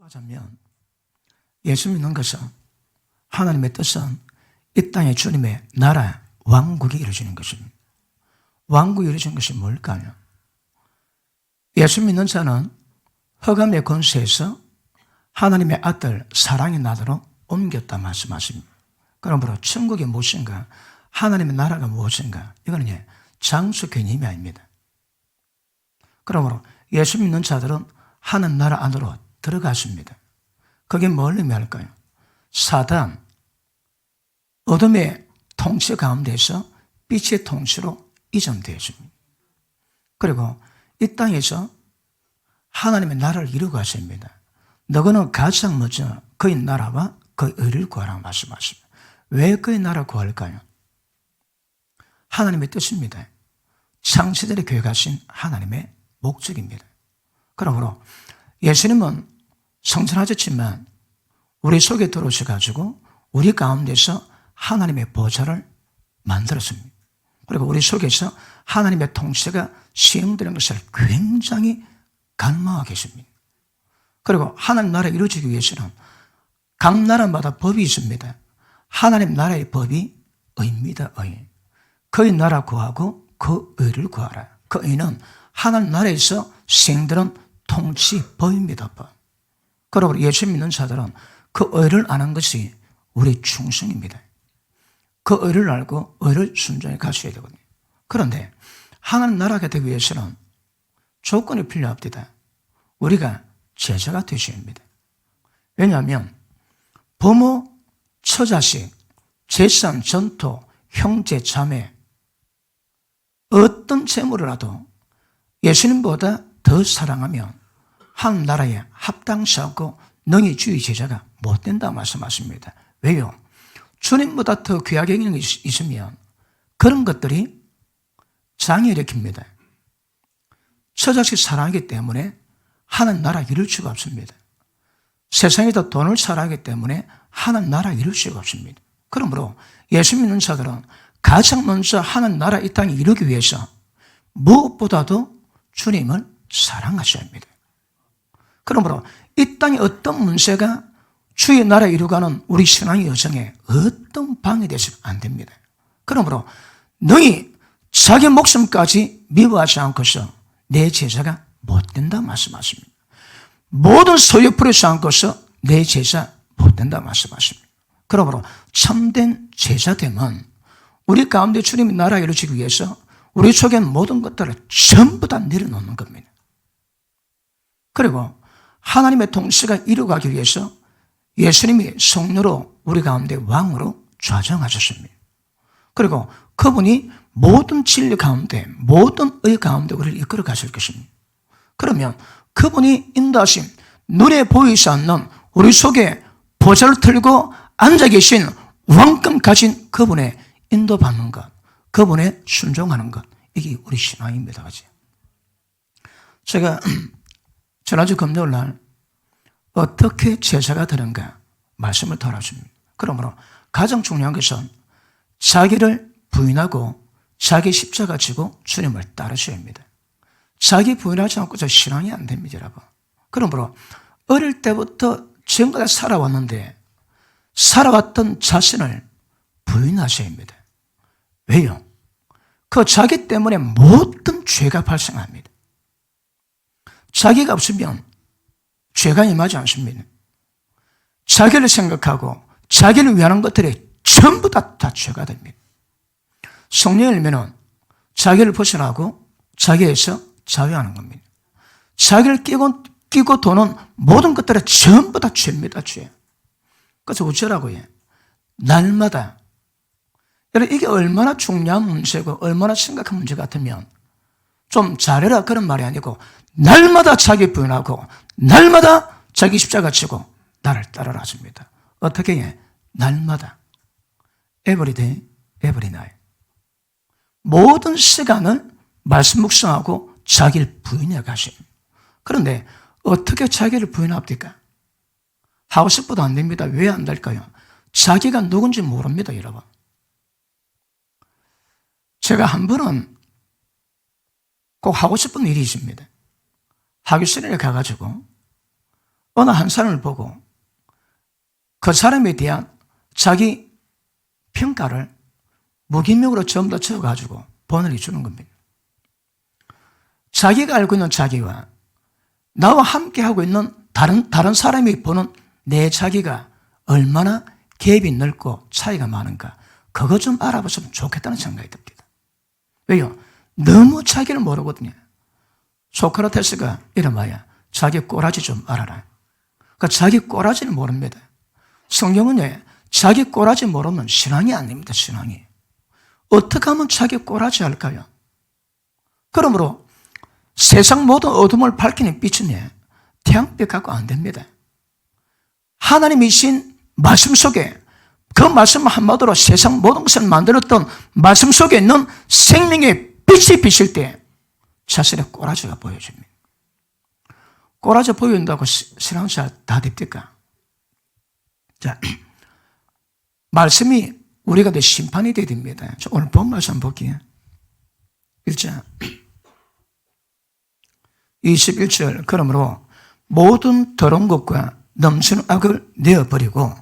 하자면 예수 믿는 것은 하나님의 뜻은 이 땅에 주님의 나라, 왕국이 이루어지는 것입니다. 왕국이 이루어지는 것이 뭘까요? 예수 믿는 자는 흑암의 권세에서 하나님의 아들 사랑의 나라로 옮겼다 말씀하십니다. 그러므로 천국이 무엇인가, 하나님의 나라가 무엇인가, 이거는 장수 개념이 아닙니다. 그러므로 예수 믿는 자들은 하나님 나라 안으로 들어갔습니다. 그게 뭘 의미할까요? 사단, 어둠의 통치 가운데서 빛의 통치로 이전되었습니다. 그리고 이 땅에서 하나님의 나라를 이루고 가십니다. 너희는 가장 먼저 그의 나라와 그의 의를 구하라고 말씀하십니다. 왜 그의 나라를 구할까요? 하나님의 뜻입니다. 창세전에 계획하신 하나님의 목적입니다. 그러므로 예수님은 성천하셨지만 우리 속에 들어오셔가지고 우리 가운데서 하나님의 보좌를 만들었습니다. 그리고 우리 속에서 하나님의 통치가 시행되는 것을 굉장히 갈망하고 계십니다. 그리고 하나님 나라가 이루어지기 위해서는 각 나라마다 법이 있습니다. 하나님 나라의 법이 의입니다. 의. 그의 나라 구하고 그 의를 구하라. 그 의는 하나님 나라에서 시행되는 통치법입니다. 법. 그러므로 예수 믿는 자들은 그 의를 아는 것이 우리 충성입니다. 그 의를 알고 의를 순종해 가셔야 되거든요. 그런데 하나님 나라가 되기 위해서는 조건이 필요합니다. 우리가 제자가 되셔야 합니다. 왜냐하면 부모, 처자식, 재산, 전토, 형제, 자매 어떤 재물이라도 예수님보다 더 사랑하면 한 나라에 합당시하고 능히 주의 제자가 못 된다 말씀하십니다. 왜요? 주님보다 더 귀하게 여기는 것이 있으면 그런 것들이 장애를 일으킵니다. 처자식 사랑하기 때문에 하나님 나라 이룰 수가 없습니다. 세상에다 돈을 사랑하기 때문에 하나님 나라 이룰 수가 없습니다. 그러므로 예수 믿는 자들은 가장 먼저 하나님 나라 이 땅에 이루기 위해서 무엇보다도 주님을 사랑하셔야 합니다. 그러므로 이 땅에 어떤 문제가 주의 나라 이루가는 우리 신앙의 여정에 어떤 방해되시면 안 됩니다. 그러므로 너희 자기 목숨까지 미워하지 않고서 내 제자가 못 된다 말씀하십니다. 모든 소유 부리지 않고서 내 제자 못 된다 말씀하십니다. 그러므로 참된 제자됨은 우리 가운데 주님의 나라 이루어지기 위해서 우리 속에 모든 것들을 전부 다 내려놓는 겁니다. 그리고 하나님의 통치가 이루어가기 위해서 예수님이 성령으로 우리 가운데 왕으로 좌정하셨습니다. 그리고 그분이 모든 진리 가운데, 모든 의 가운데 우리를 이끌어 가실 것입니다. 그러면 그분이 인도하신 눈에 보이지 않는 우리 속에 보좌를 틀고 앉아 계신 왕권 가진 그분의 인도받는 것, 그분의 순종하는 것, 이게 우리 신앙입니다. 그죠? 제가 지난주 금요일 날 어떻게 제자가 되는가 말씀을 달아줍니다. 그러므로 가장 중요한 것은 자기를 부인하고 자기 십자가 지고 주님을 따르셔야 합니다. 자기 부인하지 않고 저 신앙이 안 됩니다, 여러분. 그러므로 어릴 때부터 지금까지 살아왔는데 살아왔던 자신을 부인하셔야 합니다. 왜요? 그 자기 때문에 모든 죄가 발생합니다. 자기가 없으면 죄가 임하지 않습니다. 자기를 생각하고 자기를 위하는 것들이 전부 다 죄가 됩니다. 성령을 열면은 자기를 벗어나고 자기에서 자유하는 겁니다. 자기를 끼고 도는 모든 것들이 전부 다 죄입니다. 죄. 그래서 어쩌라고요? 날마다. 여러분, 이게 얼마나 중요한 문제고 얼마나 심각한 문제 같으면 좀 잘해라 그런 말이 아니고 날마다 자기 부인하고 날마다 자기 십자가 지고 나를 따르라 하십니다. 어떻게 해? 날마다. Every day, every night. 모든 시간을 말씀 묵상하고 자기를 부인해 가십니다. 그런데 어떻게 자기를 부인합니까? 하고 싶어도 안 됩니다. 왜 안 될까요? 자기가 누군지 모릅니다, 여러분. 제가 한 번은 꼭 하고 싶은 일이 있습니다. 학교실에 가가지고 어느 한 사람을 보고 그 사람에 대한 자기 평가를 무기명으로 전부 다 적어가지고 번호를 주는 겁니다. 자기가 알고 있는 자기와 나와 함께하고 있는 다른 사람이 보는 내 자기가 얼마나 갭이 넓고 차이가 많은가, 그거 좀 알아봤으면 좋겠다는 생각이 듭니다. 왜요? 너무 자기를 모르거든요. 소크라테스가 이름하여 자기 꼬라지 좀 알아라. 그러니까 자기 꼬라지를 모릅니다. 성경은 자기 꼬라지 모르면 신앙이 아닙니다. 신앙이. 어떻게 하면 자기 꼬라지 할까요? 그러므로 세상 모든 어둠을 밝히는 빛은 태양빛 갖고 안 됩니다. 하나님이신 말씀 속에, 그 말씀 한마디로 세상 모든 것을 만들었던 말씀 속에 있는 생명의 빛이 비칠 때 자신의 꼬라지가 보여집니다. 꼬라지 보인다고 신앙생활 다 됩니까? 자, 말씀이 우리가 내 심판이 되어야 됩니다. 오늘 본 말씀 한번 볼게요. 1장 21절. 그러므로 모든 더러운 것과 넘치는 악을 내어버리고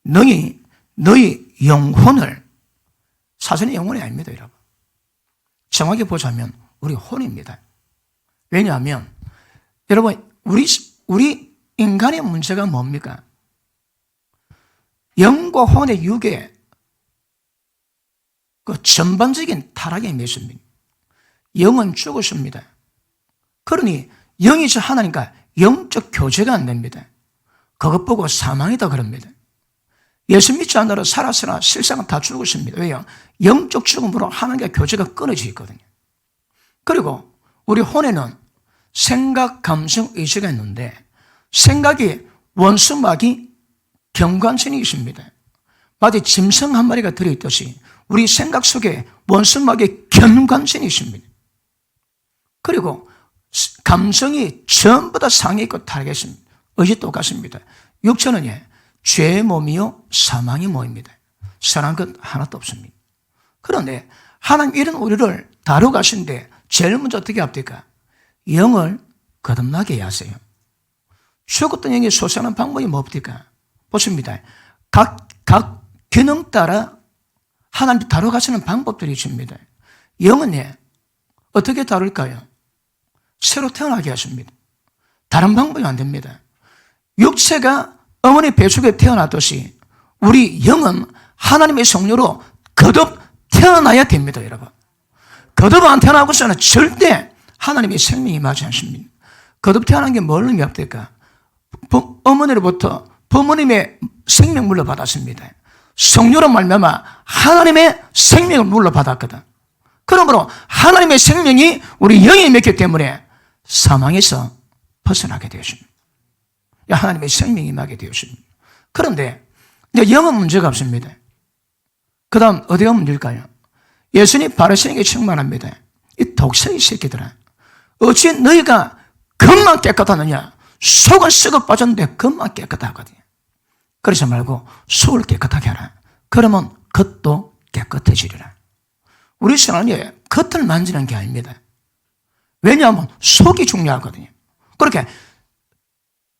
너희 영혼을, 사전의 영혼이 아닙니다, 여러분. 정확히 보자면 우리 혼입니다. 왜냐하면 여러분, 우리 인간의 문제가 뭡니까? 영과 혼의 육의 그 전반적인 타락의 매수입니다. 영은 죽었습니다. 그러니 영이죠, 하나님과 영적 교제가 안 됩니다. 그것 보고 사망이다 그럽니다. 예수 믿지 않으러 살았으나 실상은 다 죽었습니다. 왜요? 영적 죽음으로 하나님과 교제가 끊어져 있거든요. 그리고 우리 혼에는 생각, 감성, 의지가 있는데 생각이 원수마귀 경관신이 있습니다. 마치 짐승 한 마리가 들어있듯이 우리 생각 속에 원수마귀 경관신이 있습니다. 그리고 감성이 전부 다 상해 있고 타락했습니다. 의지 똑같습니다. 육체는 죄의 몸이요 사망의 몸입니다. 선한 것 하나도 없습니다. 그런데 하나님 이런 우리를 다루가신데 제일 먼저 어떻게 합니까? 영을 거듭나게 하세요. 죽었던 영이 솟아나는 방법이 뭡니까? 보십니다. 각 기능 따라 하나님 다루가시는 방법들이 있습니다. 영은 어떻게 다룰까요? 새로 태어나게 하십니다. 다른 방법이 안 됩니다. 육체가 어머니 뱃속에 태어났듯이 우리 영은 하나님의 성령으로 거듭 태어나야 됩니다, 여러분. 거듭 안 태어나고서는 절대 하나님의 생명이 임하지 않습니다. 거듭 태어난 게 뭘 의미합니까? 어머니로부터 부모님의 생명 물려받았습니다. 성령으로 말미암아 하나님의 생명을 물려받았거든. 그러므로 하나님의 생명이 우리 영에 맺기 때문에 사망에서 벗어나게 되었습니다. 하나님의 생명이 임하게 되었습니다. 그런데 영은 문제가 없습니다. 그 다음 어디가 문제일까요? 예수님 바리새인에게 책망합니다. 이 독사의 새끼들아, 어찌 너희가 겉만 깨끗하느냐? 속은 썩어 빠졌는데 겉만 깨끗하거든요. 그러지 말고 속을 깨끗하게 하라. 그러면 겉도 깨끗해지리라. 우리 신앙이 겉을 만지는 게 아닙니다. 왜냐하면 속이 중요하거든요. 그렇게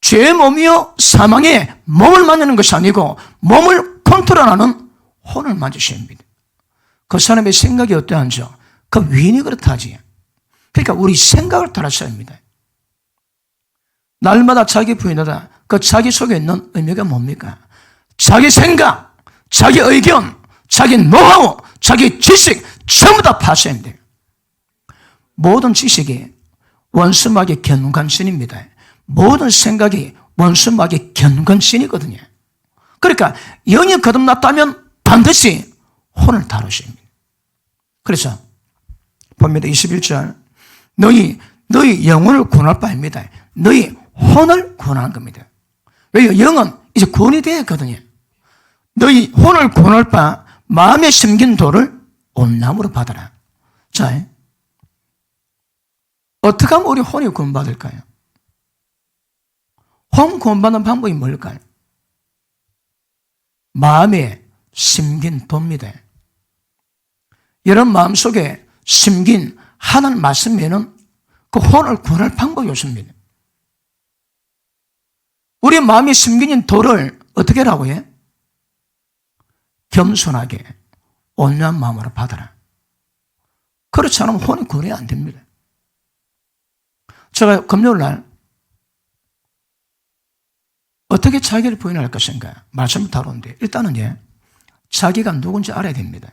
죄의 몸이요 사망의 몸을 만지는 것이 아니고 몸을 컨트롤하는 혼을 만지셔야 합니다. 그 사람의 생각이 어떠한지 그 위인이 그렇다지. 그러니까 우리 생각을 따라서야 합니다. 날마다 자기 부인하다 그 자기 속에 있는 의미가 뭡니까? 자기 생각, 자기 의견, 자기 노하우, 자기 지식 전부 다 파셔야 돼요. 모든 지식이 원수마귀의 견관신입니다. 모든 생각이 원수마귀의 견관신이거든요. 그러니까 영이 거듭났다면 반드시 혼을 다루십니다. 그래서 봅니다. 21절. 너희 영혼을 구원할 바입니다. 너희 혼을 구원하는 겁니다. 왜요? 영은 이제 구원이 되었거든요. 너희 혼을 구원할 바 마음에 심긴 돌을 온나무로 받아라. 자, 어떻게 하면 우리 혼이 구원받을까요? 혼 구원받는 방법이 뭘까요? 마음에 심긴 돕니다. 여러분 마음속에 심긴 하나님 말씀에는 그 혼을 구원할 방법이 없습니다. 우리 마음이 숨겨진 돌을 어떻게 하라고 해? 겸손하게 온유한 마음으로 받아라. 그렇지 않으면 혼이 구원이 안 됩니다. 제가 금요일 날 어떻게 자기를 부인할 것인가 말씀을 다루는데 일단은 자기가 누군지 알아야 됩니다.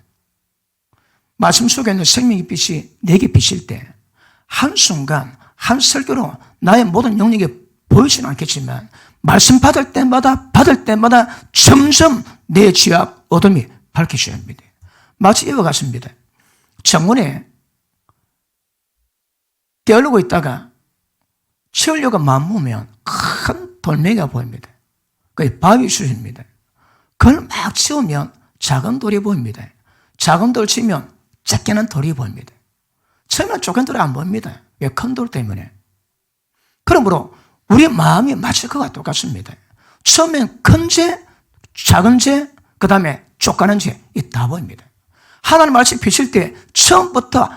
말씀 속에 있는 생명의 빛이 내게 비칠 때 한순간 한 설교로 나의 모든 영역이 보이지는 않겠지만 말씀 받을 때마다 점점 내 지압 어둠이 밝혀져야 합니다. 마치 이와 같습니다. 정원에 게을르고 있다가 치우려고 마음먹으면 큰 돌멩이가 보입니다. 그게 바위 수준입니다. 그걸 막 치우면 작은 돌이 보입니다. 작은 돌 치면 작게는 돌이 보입니다. 처음에는 작은 돌이 안 보입니다. 왜? 큰 돌 때문에. 그러므로 우리 마음이 마치 그와 똑같습니다. 처음엔 큰 죄, 작은 죄, 그 다음에 쫓가는 죄, 이 다 보입니다. 하나님 말씀이 비칠 때 처음부터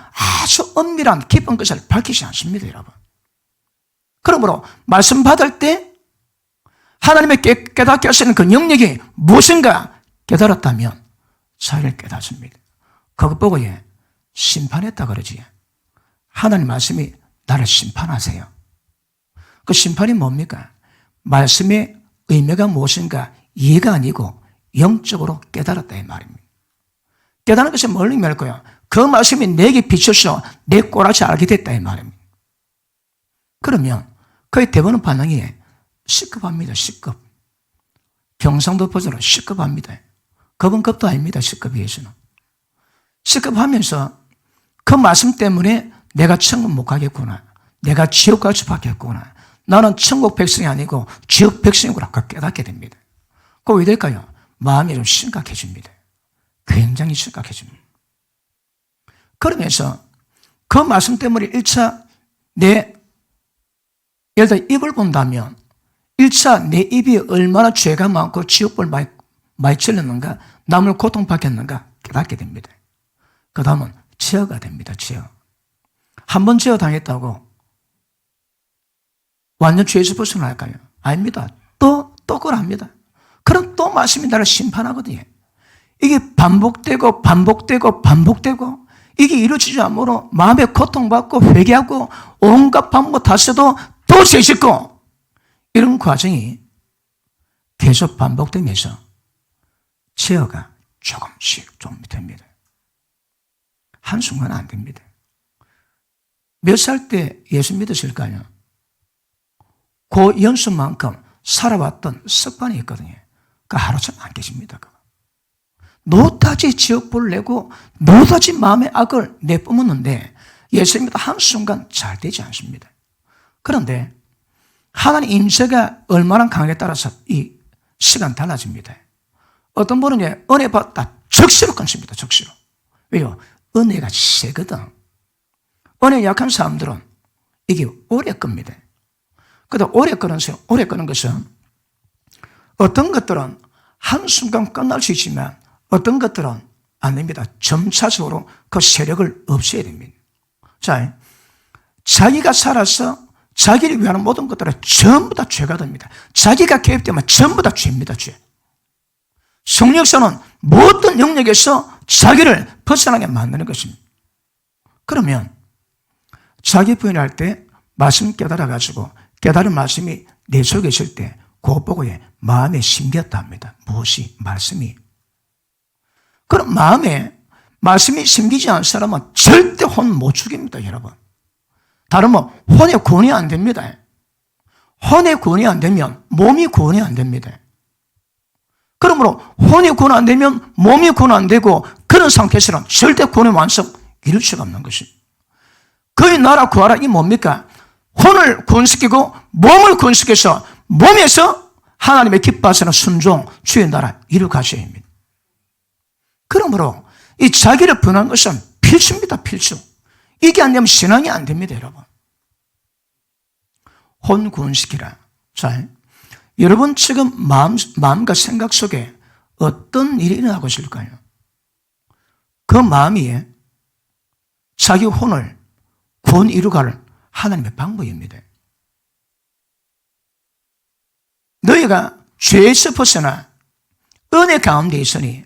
아주 엄밀한 깊은 것을 밝히지 않습니다, 여러분. 그러므로 말씀 받을 때 하나님의 깨닫게 하시는 그 영역이 무엇인가 깨달았다면 자기를 깨닫습니다. 그것 보고 심판했다 그러지. 하나님 말씀이 나를 심판하세요. 그 심판이 뭡니까? 말씀의 의미가 무엇인가 이해가 아니고 영적으로 깨달았다 이 말입니다. 깨달은 것이 뭘 의미할까요? 그 말씀이 내게 비춰서 내 꼬라지 알게 됐다 이 말입니다. 그러면 그의 대부분 반응이 시급합니다. 시급. 경상도 버전으로 시급합니다. 급은 급도 아닙니다. 시급위해서는. 시급하면서 그 말씀 때문에 내가 천국 못 가겠구나. 내가 지옥 갈 수밖에 없구나. 나는 천국 백성이 아니고 지옥 백성이구나. 깨닫게 됩니다. 그거 왜 될까요? 마음이 좀 심각해집니다. 굉장히 심각해집니다. 그러면서 그 말씀 때문에 1차 예를 들어 입을 본다면 1차 내 입이 얼마나 죄가 많고 지옥불 많이 찔렀는가, 남을 고통받겠는가 깨닫게 됩니다. 그 다음은 제어가 됩니다. 제어. 한 번 제어 당했다고 완전 죄에서 벗어날까요? 아닙니다. 또 그걸 합니다. 그럼 또 말씀이 나를 심판하거든요. 이게 반복되고 이게 이루어지지 않으므로 마음에 고통받고 회개하고 온갖 방법 다 써도 또 죄 짓고 이런 과정이 계속 반복되면서 제어가 조금씩 좀 됩니다. 한순간은 안 됩니다. 몇 살 때 예수 믿으실까요? 그 연수만큼 살아왔던 습관이 있거든요. 그 하루처럼 안 깨집니다. 노다지 지옥불을 내고 노다지 마음의 악을 내뿜었는데 예수 믿어 한순간 잘 되지 않습니다. 그런데 하나님 임재가 얼마나 강하게 따라서 이 시간 달라집니다. 어떤 분은 은혜 받다 적시로 끊습니다. 적시로. 왜요? 은혜가 세거든. 은혜 약한 사람들은 이게 오래 끕니다. 그런데 오래 끄는 것은 어떤 것들은 한순간 끝날 수 있지만 어떤 것들은 안 됩니다. 점차적으로 그 세력을 없애야 됩니다. 자, 자기가 살아서 자기를 위한 모든 것들은 전부 다 죄가 됩니다. 자기가 개입되면 전부 다 죄입니다. 죄. 성령께서는 모든 영역에서 자기를 벗어나게 만드는 것입니다. 그러면 자기 부인할 때 말씀 깨달아가지고 깨달은 말씀이 내 속에 있을 때 그것 보고 마음에 심겼다 합니다. 무엇이? 말씀이. 그럼 마음에 말씀이 심기지 않은 사람은 절대 혼 못 죽입니다, 여러분. 다른 혼의 구원이 안 됩니다. 혼의 구원이 안 되면 몸이 구원이 안 됩니다. 그러므로 혼이 구원 안 되면 몸이 구원 안 되고 그런 상태에서는 절대 구원의 완성 이룰 수가 없는 것입니다. 그의 나라 구하라 이 뭡니까? 혼을 구원시키고 몸을 구원시켜서 몸에서 하나님의 기뻐하시는 순종 주의 나라 이루 가셔야 합니다. 그러므로 이 자기를 변한 것은 필수입니다. 필수. 이게 안 되면 신앙이 안 됩니다, 여러분. 혼 구원시키라. 자, 여러분 지금 마음과 생각 속에 어떤 일이 일어나고 있을까요? 그 마음이 자기 혼을 구원 이루갈 하나님의 방법입니다. 너희가 죄에서 벗어나 은혜 가운데 있으니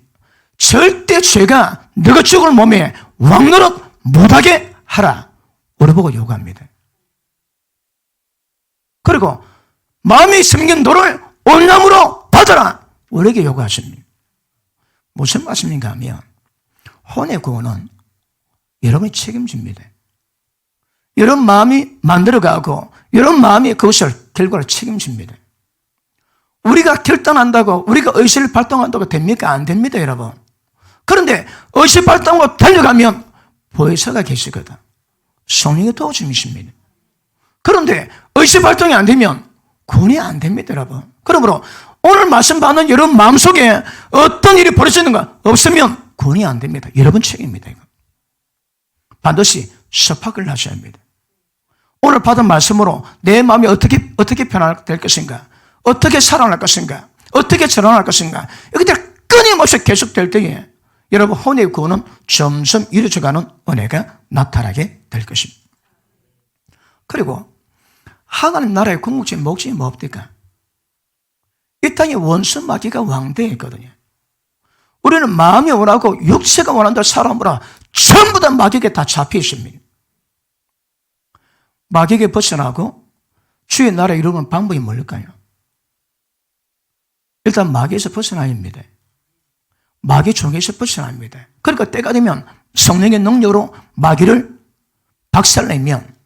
절대 죄가 너가 죽을 몸에 왕노릇 못하게 하라. 우리 보고 요구합니다. 그리고 마음에 숨긴 돌을 온나무로 받아라. 우리에게 요구하십니다. 무슨 말씀인가 하면 혼의 구원은 여러분이 책임집니다. 여러분 마음이 만들어가고 여러분 마음이 그것을 결과를 책임집니다. 우리가 결단한다고 우리가 의식을 발동한다고 됩니까? 안 됩니다, 여러분. 그런데 의식 발동하고 달려가면 보혜사가 계시거든. 성령의 도우심이십니다. 그런데 의식 발동이 안 되면 구원이 안 됩니다, 여러분. 그러므로 오늘 말씀 받는 여러분 마음속에 어떤 일이 벌어지는가 없으면 구원이 안 됩니다. 여러분 책임입니다, 이거. 반드시 섭학을 하셔야 합니다. 오늘 받은 말씀으로 내 마음이 어떻게 변화될 것인가, 어떻게 살아날 것인가, 어떻게 전환할 것인가, 이것들 끊임없이 계속될 때에 여러분 혼의 구원은 점점 이루어져가는 은혜가 나타나게 될 것입니다. 그리고 하나님 나라의 궁극적인 목적이 뭡니까? 이 땅에 원수 마귀가 왕대에 있거든요. 우리는 마음이 원하고 육체가 원한다 사람보다 전부 다 마귀에게 다 잡혀 있습니다. 마귀에게 벗어나고 주의 나라에 이루는 방법이 뭘까요? 일단 마귀에서 벗어나야 합니다. 마귀 종에서 벗어나야 합니다. 그러니까 때가 되면 성령의 능력으로 마귀를 박살내면,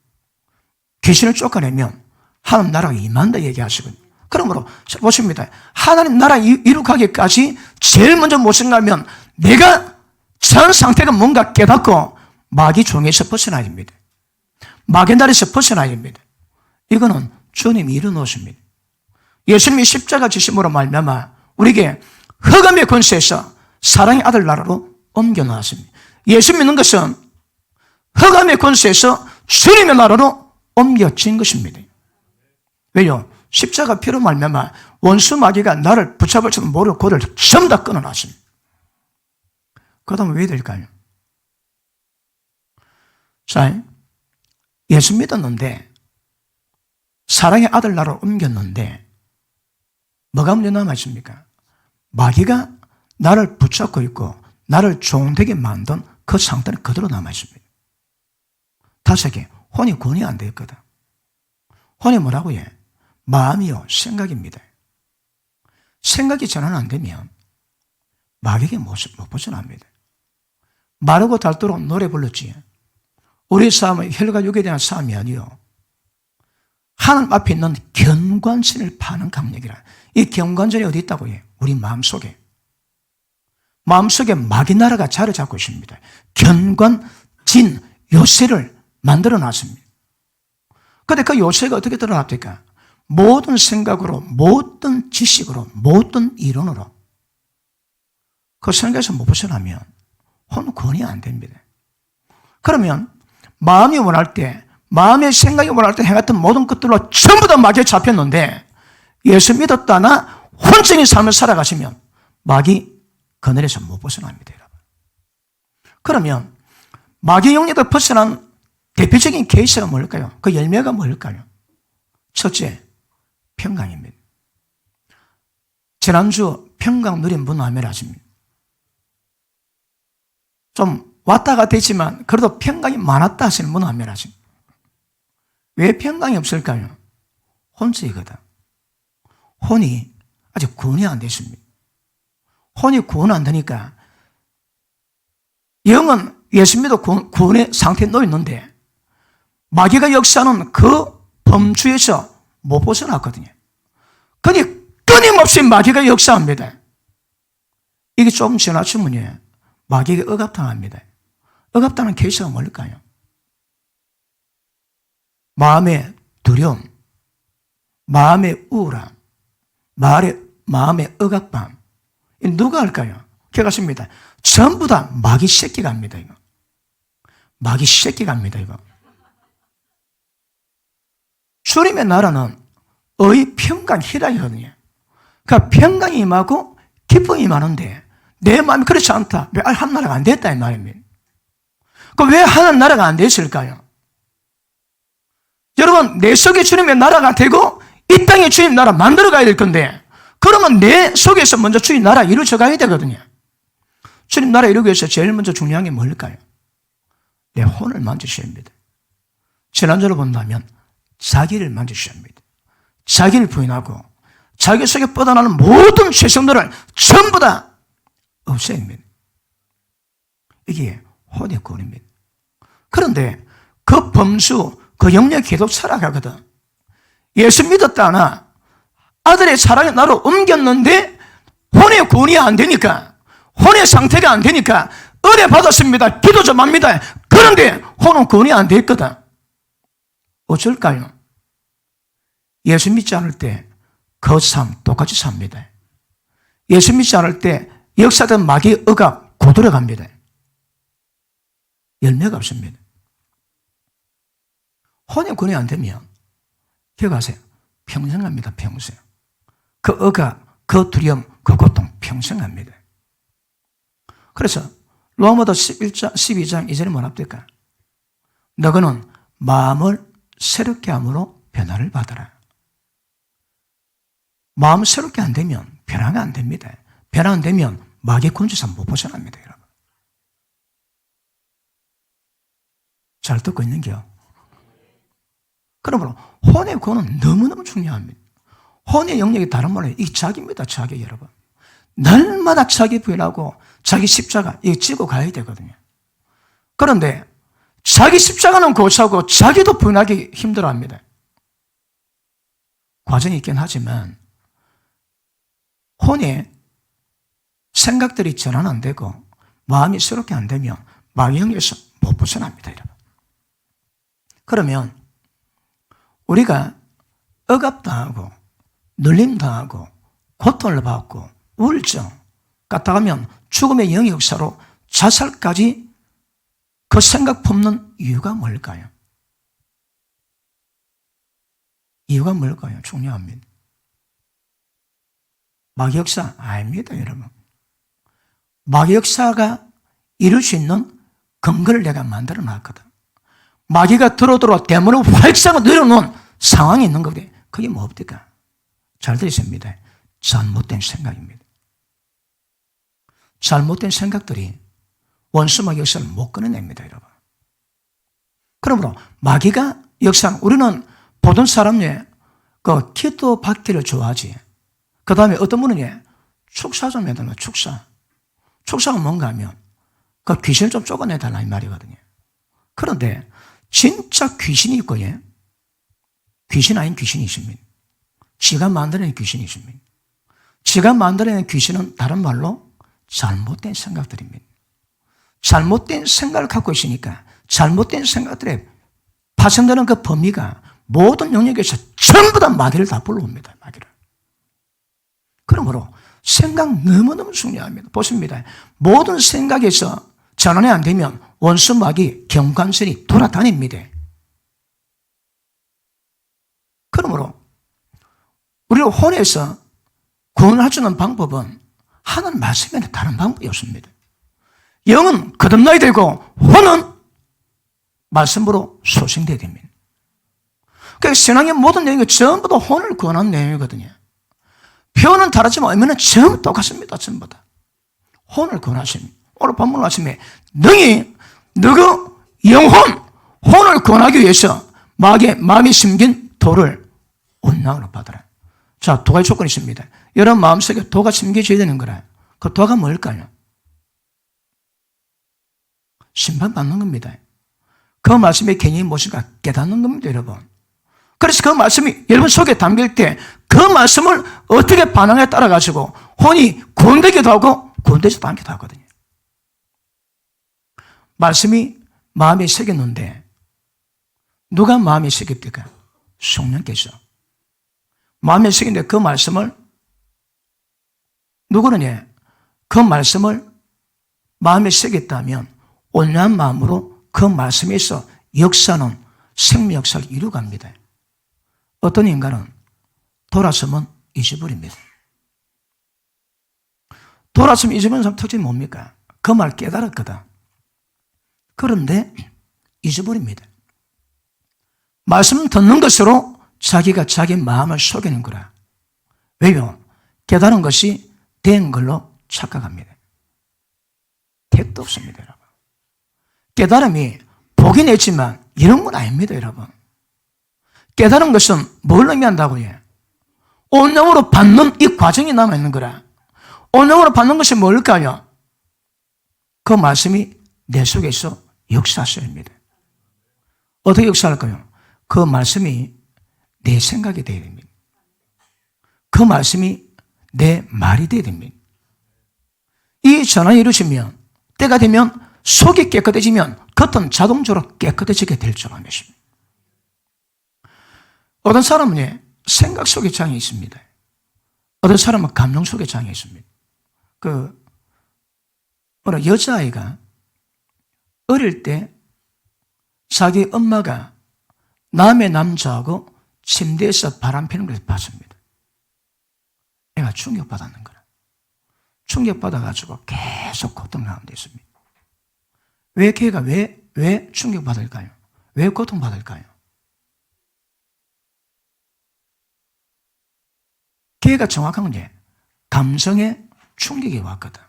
귀신을 쫓아내면 하나님 나라가 임한다 얘기하시거든요. 그러므로 보십니다. 하나님 나라 이룩하기까지 제일 먼저 무엇인가 하면 내가 전 상태가 뭔가 깨닫고 마귀 종에서 벗어나야 됩니다. 마귀 나라에서 벗어나야 됩니다. 이거는 주님이 이루어놓으십니다. 예수님이 십자가 지심으로 말미암아 우리에게 흑암의 권세에서 사랑의 아들 나라로 옮겨놓았습니다. 예수 믿는 것은 흑암의 권세에서 주님의 나라로 옮겨진 것입니다. 왜요? 십자가 피로 말미암아 원수 마귀가 나를 붙잡을 줄은 모르고 그를 전부 다 끊어놨습니다. 그 다음에 왜 될까요? 자, 예수 믿었는데 사랑의 아들 나라로 옮겼는데 뭐가 문제 남아있습니까? 마귀가 나를 붙잡고 있고 나를 종되게 만든 그 상태는 그대로 남아있습니다. 다섯에 혼이 구원이 안 되었거든. 혼이 뭐라고 해? 마음이요, 생각입니다. 생각이 전환 안 되면 마귀에게 못 벗어납니다. 마르고 닳도록 노래 불렀지. 우리 싸움은 혈과 육에 대한 싸움이 아니요. 하나님 앞에 있는 견관신을 파는 강력이라. 이 견관절이 어디 있다고 해? 우리 마음속에. 마음속에 마귀 나라가 자리 잡고 있습니다. 견관진 요새를 만들어 놨습니다. 그런데 그 요새가 어떻게 드러납니까? 모든 생각으로, 모든 지식으로, 모든 이론으로 그 생각에서 못 벗어나면 혼 구원이 안 됩니다. 그러면 마음이 원할 때, 마음의 생각이 원할 때 행했던 모든 것들로 전부 다 마귀에 잡혔는데 예수 믿었다나 혼적인 삶을 살아가시면 마귀 그늘에서 못 벗어납니다, 여러분. 그러면 마귀 영역에서 벗어난 대표적인 케이스가 뭘까요? 그 열매가 뭘까요? 첫째, 평강입니다. 지난주 평강 누린 분 아멘하십니다. 좀 왔다 갔다 했지만 그래도 평강이 많았다 하시는 분 아멘하십니다. 왜 평강이 없을까요? 혼수이거든. 혼이 아직 구원이 안 됐습니다. 혼이 구원 안 되니까 영은 예수 믿어 구원의 상태에 놓여 있는데 마귀가 역사하는 그 범주에서 못 벗어났거든요. 그러니 끊임없이 마귀가 역사합니다. 이게 조금 지나치면요, 마귀에게 억압당합니다. 억압당하는 케이스가 뭘까요? 마음의 두려움, 마음의 우울함, 마음의 억압감. 누가 할까요? 기억하십니다. 전부 다 마귀 새끼가 합니다, 이거. 마귀 새끼가 합니다, 이거. 주님의 나라는 의 평강 희락이거든요. 그러니까 평강이 임하고 기쁨이 임하는데 내 마음이 그렇지 않다. 왜 한 나라가 안 됐다 이 말입니다. 그럼 왜 하나님 나라가 안 됐을까요? 여러분, 내 속에 주님의 나라가 되고 이 땅에 주님 나라 만들어 가야 될 건데, 그러면 내 속에서 먼저 주님 나라 이루어져 가야 되거든요. 주님 나라 이루기 위해서 제일 먼저 중요한 게 뭘까요? 내 혼을 만지셔야 합니다. 지난주로 본다면 자기를 만지셔야 합니다. 자기를 부인하고 자기 속에 뻗어나는 모든 죄성들을 전부 다 없애야 합니다. 이게 혼의 구원입니다. 그런데 그 범수, 그 영역에 계속 살아가거든. 예수 믿었다 하나 아들의 사랑이 나로 옮겼는데 혼의 구원이 안 되니까, 혼의 상태가 안 되니까 은혜 받았습니다, 기도 좀 합니다. 그런데 혼은 구원이 안 됐거든. 어쩔까요? 예수 믿지 않을 때 그 삶 똑같이 삽니다. 예수 믿지 않을 때 역사된 마귀의 의가 고들어갑니다. 열매가 없습니다. 혼의 구원이 안 되면 기억하세요. 평생 갑니다. 평생. 그 의가, 그 두려움, 그 고통 평생 갑니다. 그래서 로마서 12장 2절에 뭐라 합니까? 너희는 마음을 새롭게 함으로 변화를 받아라. 마음 새롭게 안 되면 변화가 안 됩니다. 변화 안 되면 마귀의 권세에서 못 벗어납니다, 여러분. 잘 듣고 있는겨? 그러므로 혼의 구원은 너무너무 중요합니다. 혼의 영역이 다른 말로 이 자기입니다, 자기 여러분. 날마다 자기 부인하고 자기 십자가 이거 지고 가야 되거든요. 그런데 자기 십자가는 고사하고 자기도 부인하기 힘들어합니다. 과정이 있긴 하지만 혼의 생각들이 전환 안 되고 마음이 새롭게 안 되면 마귀의 영역에서 못 벗어납니다, 여러분. 그러면 우리가 억압당하고 눌림당하고 고통을 받고 우울증 까딱하면 죽음의 영의 역사로 자살까지 그 생각 품는 이유가 뭘까요? 이유가 뭘까요? 중요합니다. 마귀 역사 아닙니다, 여러분. 마귀 역사가 이룰 수 있는 근거를 내가 만들어 놨거든. 마귀가 들어들어 대문을 활짝 늘어놓은 상황이 있는 거거든요. 그게 뭡니까? 잘 들으십니다. 잘못된 생각입니다. 잘못된 생각들이 원수 마귀 역사를 못 끊어냅니다, 여러분. 그러므로 마귀가 역사, 우리는 보던 사람 중에 그 기도 받기를 좋아하지. 그 다음에 어떤 분은 축사 좀 해달라, 축사. 축사가 뭔가 하면 그 귀신을 좀 쫓아내달라 이 말이거든요. 그런데 진짜 귀신이 있고, 귀신 아닌 귀신이 있습니다. 지가 만들어낸 귀신이 있습니다. 지가 만들어낸 귀신은 다른 말로 잘못된 생각들입니다. 잘못된 생각을 갖고 있으니까 잘못된 생각들에 파생되는 그 범위가 모든 영역에서 전부 다 마귀를 다 불러옵니다. 마귀를. 그러므로 생각 너무너무 중요합니다. 보십니다. 모든 생각에서 전환이 안 되면 원수 마귀 경관선이 돌아다닙니다. 그러므로 우리가 혼에서 구원을 주는 방법은 하는 말씀에는 다른 방법이 없습니다. 영은 거듭나야 되고 혼은 말씀으로 소생돼야 됩니다. 그러니까 신앙의 모든 내용이 전부 다 혼을 구원하는 내용이거든요. 표현은 다르지만 의미는 전부 똑같습니다. 전부 다. 혼을 구원하십니다. 오늘 본문 말씀에 너희 영혼, 혼을 구원하기 위해서 마귀의 마음이 심긴 도를 온당으로 받아라. 자, 두 가지 조건이 있습니다. 여러분 마음속에 도가 심겨져야 되는 거라. 그 도가 뭘까요? 심판받는 겁니다. 그 말씀의 개념이 무엇인가 깨닫는 겁니다, 여러분. 그래서 그 말씀이 여러분 속에 담길 때 그 말씀을 어떻게 반응에 따라 가지고 혼이 구원되기도 하고 구원되지도 않기도 하거든요. 말씀이 마음에 새겼는데 누가 마음에 새깁니까? 성령께서. 마음에 새겼는데 그 말씀을 누구는 그 말씀을 마음에 새겼다면 온유한 마음으로 그 말씀에서 역사는 생명 역사를 이루어갑니다. 어떤 인간은 돌아서면 잊어버립니다. 돌아서면 잊어버리는 사람 특징이 뭡니까? 그 말 깨달았거든. 그런데 잊어버립니다. 말씀 듣는 것으로 자기가 자기 마음을 속이는 거라. 왜요? 깨달은 것이 된 걸로 착각합니다. 택도 없습니다, 여러분. 깨달음이 보긴 했지만 이런 건 아닙니다, 여러분. 깨달은 것은 뭘 의미한다고요? 온영으로 받는 이 과정이 남아있는 거라. 온영으로 받는 것이 뭘까요? 그 말씀이 내 속에서 역사하십니다. 어떻게 역사할까요? 그 말씀이 내 생각이 되어야 됩니다. 그 말씀이 내 말이 되어야 됩니다. 이 전환이 이루어지면, 때가 되면 속이 깨끗해지면 겉은 자동적으로 깨끗해지게 될 줄 아는 것입니다. 어떤 사람은 생각 속에 장애 있습니다. 어떤 사람은 감정 속에 장애 있습니다. 어느 여자아이가 어릴 때 자기 엄마가 남의 남자하고 침대에서 바람 피는 걸 봤습니다. 애가 충격받았는 거라. 충격받아가지고 계속 고통 가운데 있습니다. 왜 걔가 왜 충격받을까요? 왜 고통받을까요? 걔가 정확한 건 감성의 충격이 왔거든.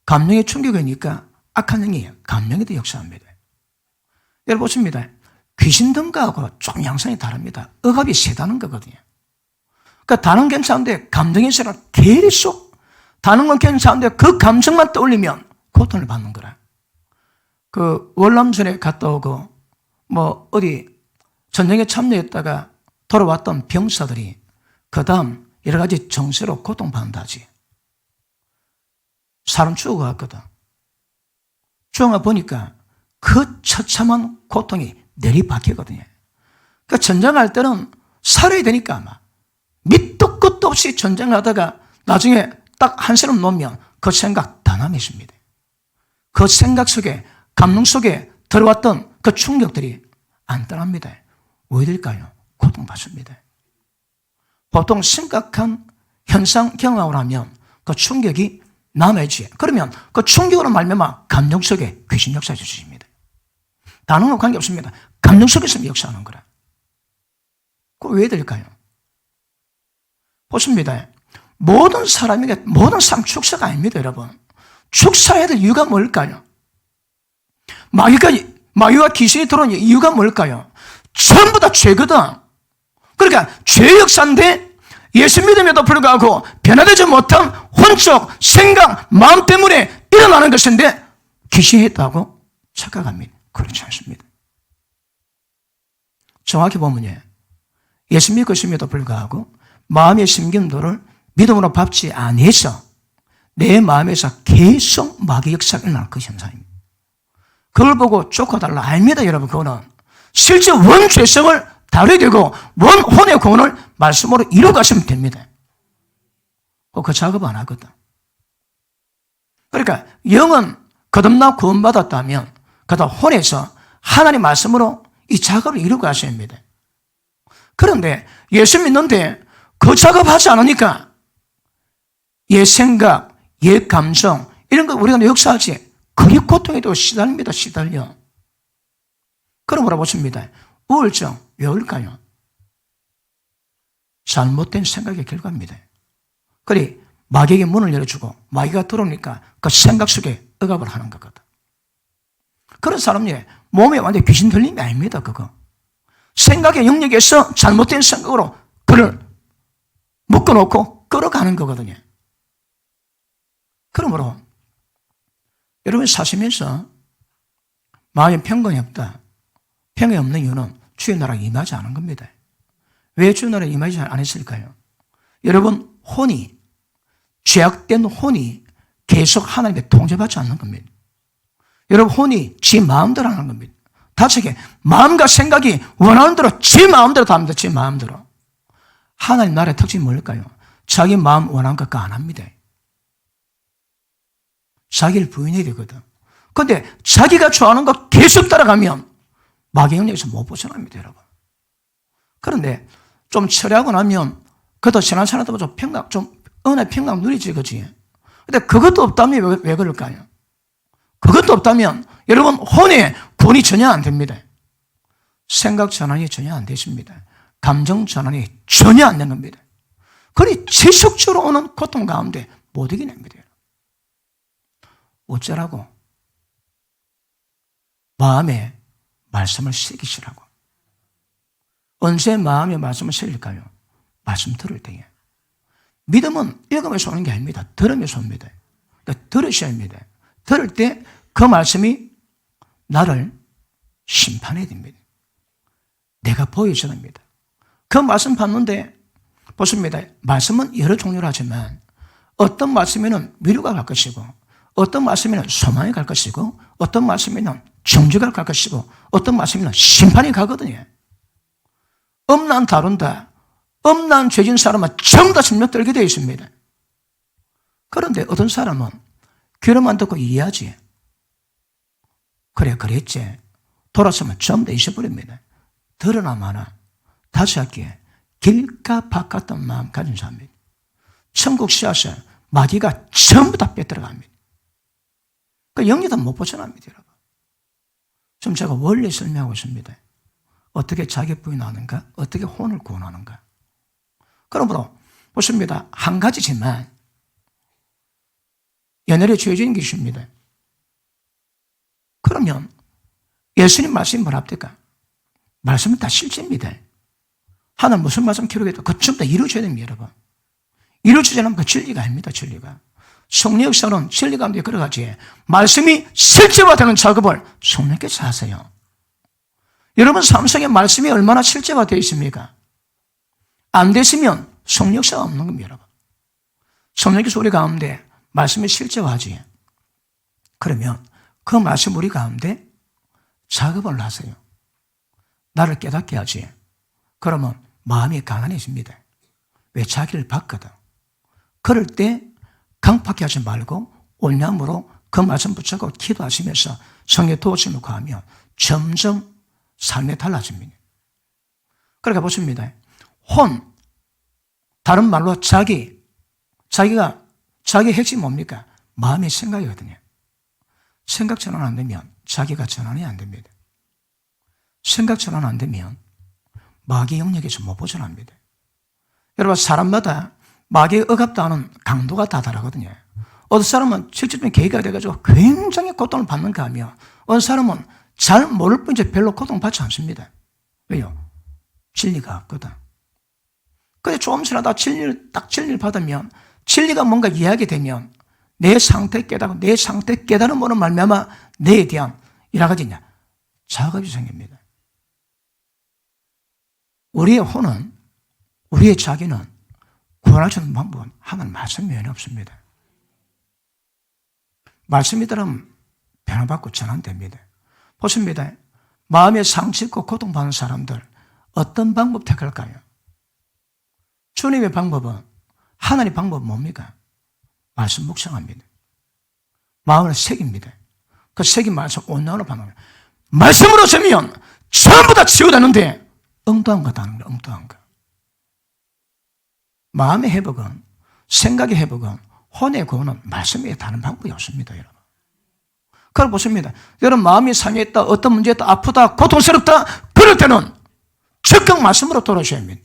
감정의 충격이 오니까 악한 영이 감정에도 역사합니다. 여러분 보십니다. 귀신 등가하고 좀 양상이 다릅니다. 억압이 세다는 거거든요. 그러니까 다른 건 괜찮은데 감정에서는 계속 다른 건 괜찮은데 그 감정만 떠올리면 고통을 받는 거라. 월남전에 갔다 오고 어디 전쟁에 참여했다가 돌아왔던 병사들이 그 다음 여러 가지 정세로 고통받는다지. 사람 죽어갔거든. 죽어가 보니까 그 처참한 고통이 내리박히거든요. 그러니까 전쟁할 때는 살아야 되니까 아마 밑도 끝도 없이 전쟁하다가 나중에 딱 한 사람 놓으면 그 생각 다 남아있습니다. 그 생각 속에 감동 속에 들어왔던 그 충격들이 안 떠납니다. 왜 될까요? 고통받습니다. 보통 심각한 현상 경험을 하면 그 충격이 남아있지. 그러면 그 충격으로 말미암아 감정 속에 귀신 역사해 주십니다. 다른 건 관계없습니다. 감정 속에서 역사하는 거라. 그거 왜 될까요? 보십니다. 모든 사람 축사가 아닙니다, 여러분. 축사해야 될 이유가 뭘까요? 마귀와 귀신이 들어온 이유가 뭘까요? 전부 다 죄거든. 그러니까 죄의 역사인데 예수 믿음에도 불구하고 변화되지 못한 혼적, 생각, 마음 때문에 일어나는 것인데 귀신이 했다고 착각합니다. 그렇지 않습니다. 정확히 보면요, 예수 믿고 있음에도 불구하고 마음의 심김도를 믿음으로 밟지 아니해서 내 마음에서 계속 마귀 역사가 일어날 그 현상입니다. 그걸 보고 쫓아달라 아닙니다, 여러분. 그거는 실제 원죄성을 다루게 되고 원혼의 구원을 말씀으로 이루어가시면 됩니다. 그 작업 안 하거든. 그러니까 영은 거듭나 구원받았다면 그다 혼에서 하나님 말씀으로 이 작업을 이루어가셔야 합니다. 그런데 예수 믿는데 그 작업하지 않으니까 옛 생각, 옛 감정 이런 거 우리가 역사하지 그게 고통에도 시달립니다. 시달려. 그럼 물어보십니다. 우울증 왜 올까요? 잘못된 생각의 결과입니다. 그래 마귀에게 문을 열어주고 마귀가 들어오니까 그 생각 속에 억압을 하는 거거든. 그런 사람이 몸에 완전히 귀신 들림이 아닙니다. 그거 생각의 영역에서 잘못된 생각으로 그를 묶어놓고 끌어가는 거거든요. 그러므로 여러분 사시면서 마음에 평강이 없다. 평강이 없는 이유는 주의 나라가 임하지 않은 겁니다. 왜 주의 나라가 임하지 않았을까요? 여러분 혼이 죄악된 혼이 계속 하나님께 통제받지 않는 겁니다. 여러분 혼이 지 마음대로 하는 겁니다. 다르게 마음과 생각이 원하는 대로 지 마음대로 다 합니다. 지 마음대로. 하나님 나라의 특징이 뭘까요? 자기 마음 원하는 것 안 합니다. 자기를 부인해야 되거든. 그런데 자기가 좋아하는 거 계속 따라가면 마귀의 영역에서 못 벗어납니다, 여러분. 그런데 좀 처리하고 나면 그것도 지난 사람도 좀 평강, 좀 은혜 평강 누리지, 그지? 근데 그것도 없다면 왜 그럴까요? 그것도 없다면 여러분 혼의 구원이 전혀 안 됩니다. 생각 전환이 전혀 안 되십니다. 감정 전환이 전혀 안 되는 겁니다. 그러니 지속적으로 오는 고통 가운데 못 이겨냅니다. 어쩌라고? 마음에 말씀을 새기시라고. 언제 마음에 말씀을 새길까요? 말씀 들을 때에. 믿음은 읽으면서 오는 게 아닙니다. 들으면서 옵니다. 그러니까 들으셔야 합니다. 들을 때 그 말씀이 나를 심판해야 됩니다. 내가 보여줘야 합니다. 그 말씀 받는데 보십니다. 말씀은 여러 종류로 하지만 어떤 말씀에는 위로가 갈 것이고 어떤 말씀에는 소망이 갈 것이고 어떤 말씀에는 정죄가 갈 것이고 어떤 말씀에는 심판이 가거든요. 엄난 다룬다. 엄난 죄진 사람은 전부 다 심력 들게 되어 있습니다. 그런데 어떤 사람은 귀로만 듣고 이해하지. 그래 그랬지. 돌아서면 전부 다 잊어버립니다. 들으나 마나 다시 할게. 길가 바깥던 마음 가진 사람입니다. 천국 씨앗을 마귀가 전부 다 빼들어갑니다. 그러니까 영리도 못 벗어납니다, 여러분. 지금 제가 원리 설명하고 있습니다. 어떻게 자기 부인하는가? 어떻게 혼을 구원하는가? 그러므로 보십니다. 한 가지지만 연애를 죄지은 것입니다. 그러면 예수님 말씀이 뭐랍니까? 말씀은 다 실제입니다. 하나님 무슨 말씀 기록해도 그 전부 다 이루어져야 됩니다, 여러분. 이루어지지 않으면 그 진리가 아닙니다, 진리가. 성령 역사는 진리 가운데 걸어가지. 말씀이 실제화되는 작업을 성령께서 하세요. 여러분 삶 속에 말씀이 얼마나 실제화되어 있습니까? 안 되시면 성령 역사가 없는 겁니다, 여러분. 성령께서 우리 가운데 말씀이 실제화하지. 그러면 그 말씀 우리 가운데 작업을 하세요. 나를 깨닫게 하지. 그러면 마음이 강한해집니다. 왜? 자기를 봤거든. 그럴 때 강팍해 하지 말고 온유함으로 그 말씀 붙잡고 기도하시면서 성령의 도우심을 구하면 점점 삶이 달라집니다. 그러니까 보십니다. 혼, 다른 말로 자기가 자기 핵심이 뭡니까? 마음의 생각이거든요. 생각 전환 안 되면 자기가 전환이 안 됩니다. 생각 전환 안 되면 마귀 영역에서 못 벗어납니다. 여러분 사람마다 마귀의 억압당하는 강도가 다 다르거든요. 어떤 사람은 실질적인 계기가 돼가지고 굉장히 고통을 받는가 하며 어떤 사람은 잘 모를 뿐이지 별로 고통받지 않습니다. 왜요? 진리가 없거든. 근데 조금 지나다 진리를 받으면 진리가 뭔가 이해하게 되면 내 상태 깨닫고 내 상태 깨달음으로 말미암아 내에 대한 여러 가지 작업이 생깁니다. 우리의 혼은 우리의 자기는 구원할 수 있는 방법은 하나님 말씀 외에는 없습니다. 말씀이 들으면 변화받고 전환됩니다. 보십니다. 마음에 상처 입고 고통받는 사람들 어떤 방법 택할까요? 주님의 방법은 하나님의 방법은 뭡니까? 말씀 묵상합니다. 마음을 새깁니다. 그 새긴 말씀 온전으로 반응합니다. 말씀으로 세면 전부 다 치유되는데 엉뚱한 거 다는 거예요. 엉뚱한 거. 마음의 회복은 생각의 회복은 혼의 구원은 말씀 외에 다른 방법이 없습니다, 여러분. 그걸 보십니다. 여러분 마음이 상해있다, 어떤 문제였다, 아프다, 고통스럽다 그럴 때는 적극 말씀으로 돌아오셔야 합니다.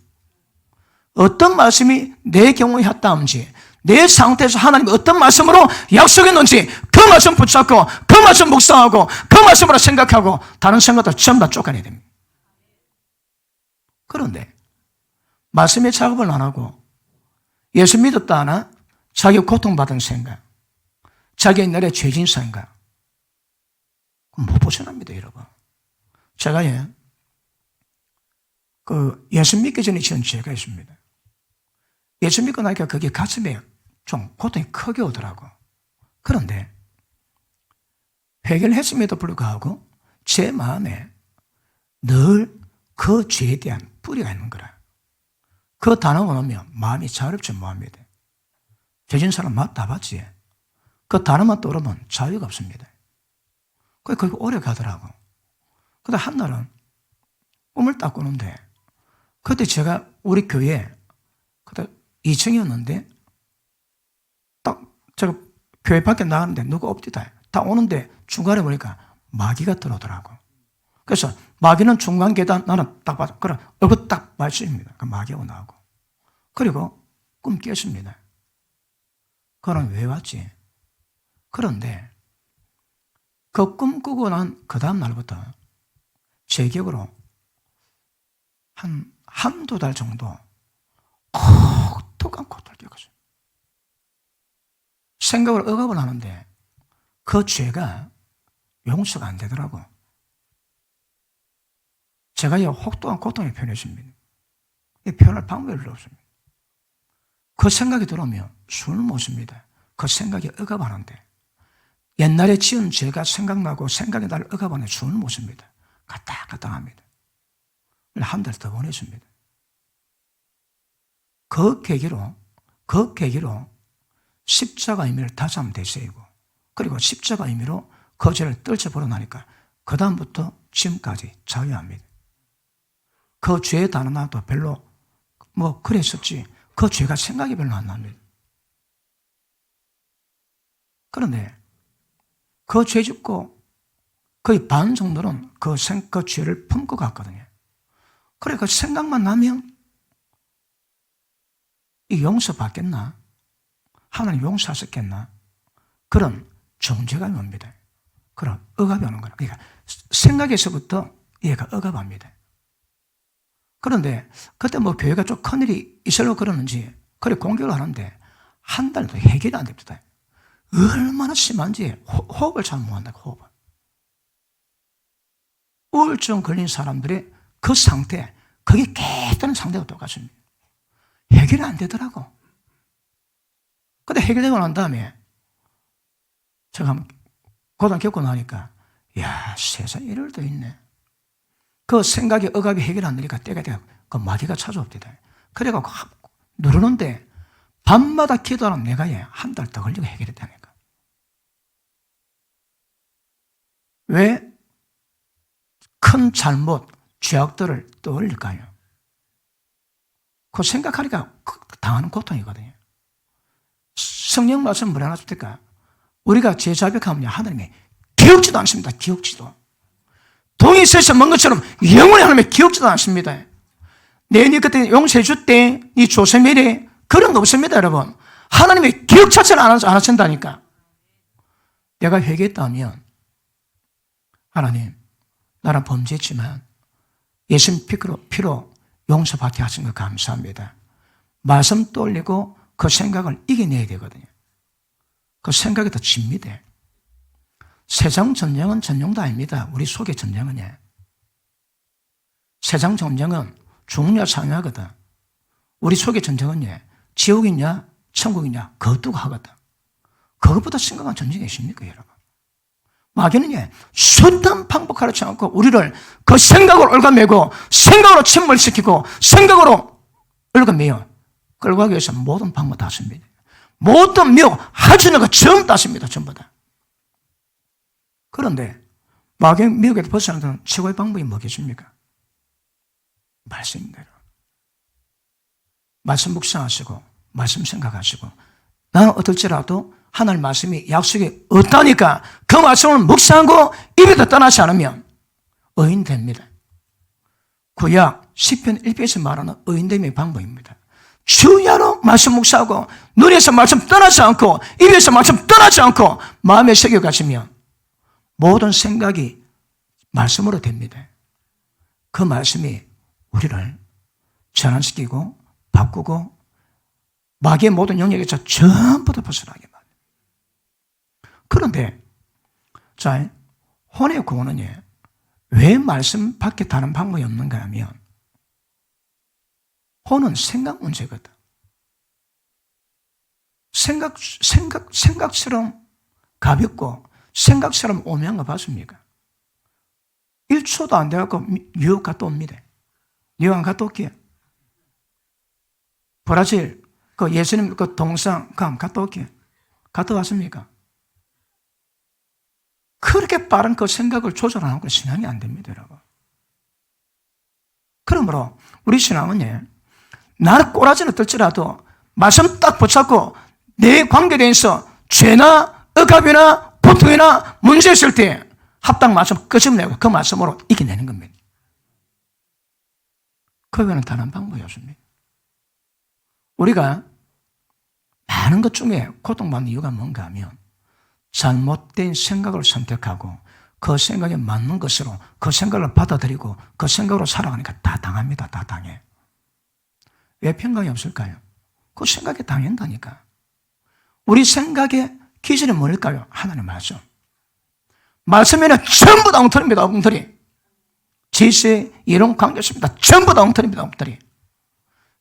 어떤 말씀이 내 경우에 했다는지 내 상태에서 하나님이 어떤 말씀으로 약속했는지 그 말씀 붙잡고 그 말씀 묵상하고 그 말씀으로 생각하고 다른 생각도 전부 다 쫓아내야 됩니다. 그런데 말씀의 작업을 안 하고 예수 믿었다 하나 자기 고통받은 생각, 자기 옛날에 죄진 생각 못 벗어납니다, 여러분. 제가 예수 믿기 전에 지은 죄가 있습니다. 예수 믿고 나니까 그게 가슴에 좀 고통이 크게 오더라고. 그런데 회개를 했음에도 불구하고 제 마음에 늘 그 죄에 대한 뿌리가 있는 거라. 그 단어가 오면 마음이 자유롭지 못합니다. 죄진 사람 맛 다 봤지. 그 단어만 떠오르면 자유가 없습니다. 그게 오래 가더라고. 그러다 한날은 꿈을 딱 꾸는데 그때 제가 우리 교회 그때 2층이었는데 딱 제가 교회 밖에 나가는데 누가 없디다. 다 오는데 중간에 보니까 마귀가 들어오더라고. 그래서 마귀는 중간 계단, 나는 딱 봐. 그럼 얼굴 딱 맞습니다. 그 마귀하고 나하고. 그리고 꿈 깼습니다. 그는 왜 왔지? 그런데 그 꿈 꾸고 난 그 다음 날부터 제 기억으로 한두 달 정도 혹독한 고통을 겪었어요. 생각을 억압을 하는데 그 죄가 용서가 안 되더라고. 제가 이 혹독한 고통을 표현했습니다. 표현할 방법이 별로 없습니다. 그 생각이 들어오면 숨을 못 쉽니다. 그 생각이 억압하는데 옛날에 지은 죄가 생각나고 생각이 나를 억압하는데 숨을 못 쉽니다. 까딱까딱합니다. 한 달 더 보냈습니다. 그 계기로 십자가 의미를 다시 한번 되새기고 그리고 십자가 의미로 그 죄를 떨쳐버려 나니까 그 다음부터 지금까지 자유합니다. 그 죄의 단어나도 별로 그랬었지 그 죄가 생각이 별로 안 납니다. 그런데 그 죄 짓고 거의 반 정도는 그 죄를 품고 갔거든요. 그래 그 생각만 나면 이 용서받겠나? 하나님 용서하셨겠나? 그런 정죄감이 옵니다. 그런 억압이 오는 거예요. 그러니까 생각에서부터 얘가 억압합니다. 그런데 그때 교회가 좀 큰일이 있으려고 그러는지 그래 공격을 하는데 한 달도 해결이 안 됩니다. 얼마나 심한지 호흡을 잘 못한다. 호흡을. 우울증 걸린 사람들의 그 상태 그게 깨끗한 상태가 똑같습니다. 해결이 안 되더라고. 근데 해결되고 난 다음에 제가 고단 겪고 나니까 야 세상에 이럴 때 있네. 그 생각이 억압이 해결 안 되니까 때가 돼서 그 마귀가 찾아옵니다. 그래갖고 누르는데 밤마다 기도하는 내가 한 달 더 걸리고 해결했다니까. 왜 큰 잘못, 죄악들을 떠올릴까요? 그 생각하니까 당하는 고통이거든요. 성령 말씀 뭐라 하십니까? 우리가 죄 자백하면 하나님이 기억지도 않습니다. 기억지도. 동이 세서 먼 것처럼 영원히 하나님이 기억지도 않습니다. 네 그때 용서해 줬대, 네 조세미래 그런 거 없습니다, 여러분. 하나님이 기억 자체를 안 하신다니까. 내가 회개했다면 하나님, 나는 범죄했지만 예수님 피로 용서받게 하신 것 감사합니다. 말씀 떠올리고 그 생각을 이겨내야 되거든요. 그 생각이 더 집니다. 세상 전쟁은 전쟁도 아닙니다. 우리 속의 전쟁은요. 세상 전쟁은 죽느냐 사느냐거든. 우리 속의 전쟁은요. 지옥이냐 천국이냐 그거 두고 하거든. 그것보다 심각한 전쟁이 있습니까, 여러분? 마귀는 수단 방법 가르치지 않고 우리를 그 생각으로 얽어매고 생각으로 침몰시키고 생각으로 얽어매요. 끌고 가기 위해서 모든 방법 다 씁니다. 모든 미혹 하시는 거 전부 다 씁니다. 전부 다. 그런데 마귀의 미혹에서 벗어나는 최고의 방법이 뭐겠습니까? 말씀입니다. 말씀 묵상하시고 말씀 생각하시고 나는 어떨지라도 하나님 말씀이 약속이 없다니까 그 말씀을 묵상하고 입에서 떠나지 않으면 의인됩니다. 구약 시편 1편에서 말하는 의인됨의 방법입니다. 주야로 말씀 묵상하고 눈에서 말씀 떠나지 않고 입에서 말씀 떠나지 않고 마음에 새겨가시면 모든 생각이 말씀으로 됩니다. 그 말씀이 우리를 전환시키고 바꾸고 마귀의 모든 영역에서 전부 다 벗어나게 만듭니다. 그런데 자, 혼의 구원은요, 왜 말씀 밖에 다른 방법이 없는가 하면 혼은 생각 문제거든. 생각처럼 가볍고 생각처럼 오묘한 거 봤습니까? 1초도 안 돼갖고 뉴욕 갔다 옵니다. 뉴욕 안 갔다 올게요. 브라질 그 예수님 그 동상 갔다 올게요. 갔다 왔습니까? 그렇게 빠른 그 생각을 조절하는 건 신앙이 안 됩니다, 여러분. 그러므로 우리 신앙은요, 나는 꼬라지는 어떨지라도 말씀 딱 붙잡고 내 관계에 대해서 죄나 억압이나 고통이나 문제 있을 때 합당 말씀 끄집내고 그 말씀으로 이겨내는 겁니다. 그 외에는 다른 방법이 없습니다. 우리가 많은 것 중에 고통받는 이유가 뭔가 하면 잘못된 생각을 선택하고 그 생각에 맞는 것으로 그 생각을 받아들이고 그 생각으로 살아가니까 다 당합니다. 다 당해. 왜 평강이 없을까요? 그 생각에 당한다니까. 우리 생각의 기준이 뭘까요? 하나님 말씀. 말씀에는 전부 다 엉터리입니다. 엉터리. 질서, 이론, 관계 없습니다. 전부 다 엉터리입니다. 엉터리.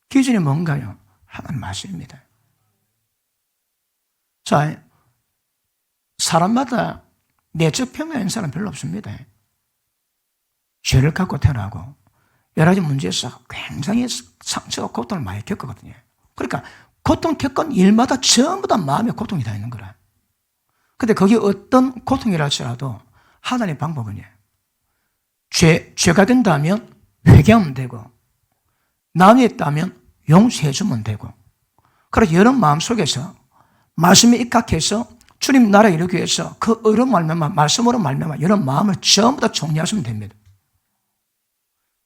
기준이 뭔가요? 하나님 말씀입니다. 자, 사람마다 내적 평안한 사람 별로 없습니다. 죄를 갖고 태어나고 여러 가지 문제에서 굉장히 상처와 고통을 많이 겪거든요. 그러니까 고통 겪은 일마다 전부 다 마음에 고통이 다 있는 거라. 근데 거기 어떤 고통이라 할지라도 하나님의 방법은요. 죄가 된다면 회개하면 되고 남이 있다면 용서해주면 되고 그래서 여러 마음속에서 말씀에 입각해서 주님 나라 이루기 위해서 그 의로 말미암아 말씀으로 말미암아 여러 마음을 전부 다 정리하시면 됩니다.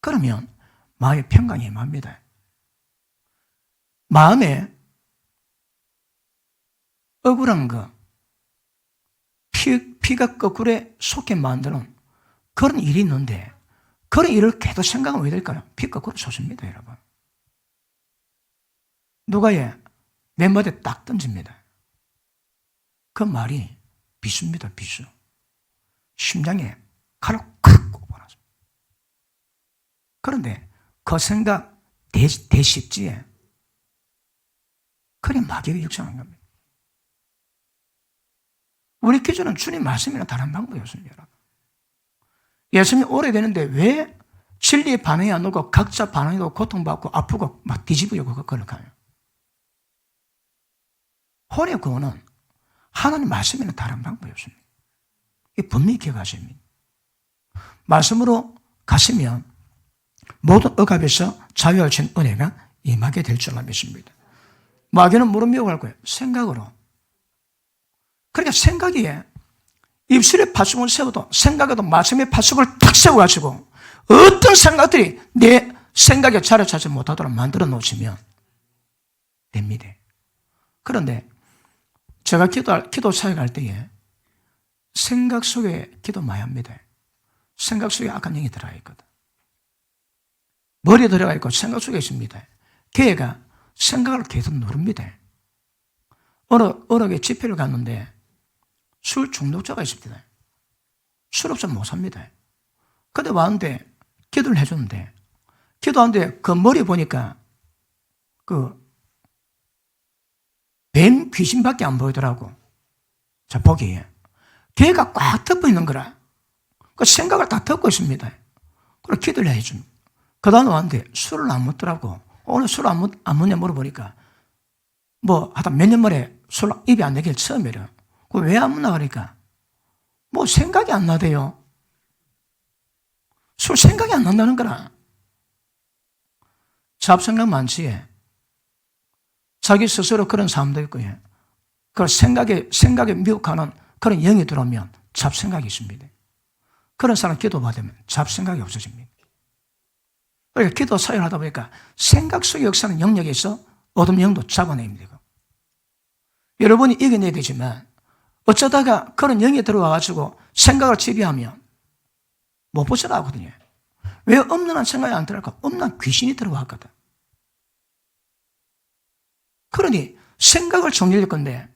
그러면 마음의 평강이 임합니다. 마음에 억울한 거, 피가 거꾸로 솟게 만드는 그런 일이 있는데 그런 일을 계속 생각하면 왜 될까요? 피 거꾸로 솟습니다, 여러분. 누가 몇 마디 딱 던집니다. 그 말이 비수입니다, 비수. 심장에 칼을 콱 꼽아놨습니다. 그런데 그 생각 대십지에 그래 마귀가 역사하는 겁니다. 우리 기준은 주님 말씀이나 다른 방법이 없습니다, 여러분. 예수님이 오래되는데 왜 진리의 반응이 안 오고 각자 반응이 오고 고통받고 아프고 막 뒤집어지고 그럴까요? 혼의 구원은 하나님 말씀에는 다른 방법이 없습니다. 분명히 기억하셔야 합니다. 말씀으로 가시면 모든 억압에서 자유하신 은혜가 임하게 될 줄로 믿습니다. 마귀는 뭐로 미혹할 거예요? 생각으로. 그러니까 생각이 입술에 파수꾼을 세워도 생각에도 말씀의 파수꾼을 탁 세워가지고 어떤 생각들이 내 생각에 자리 찾지 못하도록 만들어 놓으시면 됩니다. 그런데 제가 기도 사역할 때에 생각 속에 기도 많이 합니다. 생각 속에 악한 영이 들어가 있거든. 머리에 들어가 있고 생각 속에 있습니다. 걔가 생각을 계속 누릅니다. 어느 게 집회를 갔는데 술 중독자가 있습니다. 술 없으면 못 삽니다. 근데 왔는데 기도를 해주는데 기도하는데 그 머리 보니까 뱀 귀신밖에 안 보이더라고. 자, 보기에. 걔가 꽉 덮어 있는 거라. 그 생각을 다 덮고 있습니다. 그래서 기도를 해줍니다. 그 다음에 왔는데 술을 안 먹더라고. 오늘 술 안 먹냐 물어보니까 하여튼 몇 년 만에 술 입에 안 내길 처음이래요. 왜 안 먹나 그러니까 생각이 안 나대요. 술 생각이 안 난다는 거라. 잡생각 많지. 자기 스스로 그런 사람도 있고요. 그 생각에 미혹하는 그런 영이 들어오면 잡생각이 있습니다. 그런 사람 기도 받으면 잡생각이 없어집니다. 그러니까 기도 사역을 하다 보니까 생각 속의 역사는 영역에서 어둠 영도 잡아내면 되고 여러분이 이겨내야 되지만 어쩌다가 그런 영이 들어와가지고 생각을 지배하면 못 벗어나거든요. 왜 없는 한 생각이 안 들어갈까? 없는 한 귀신이 들어왔거든. 그러니 생각을 정리할 건데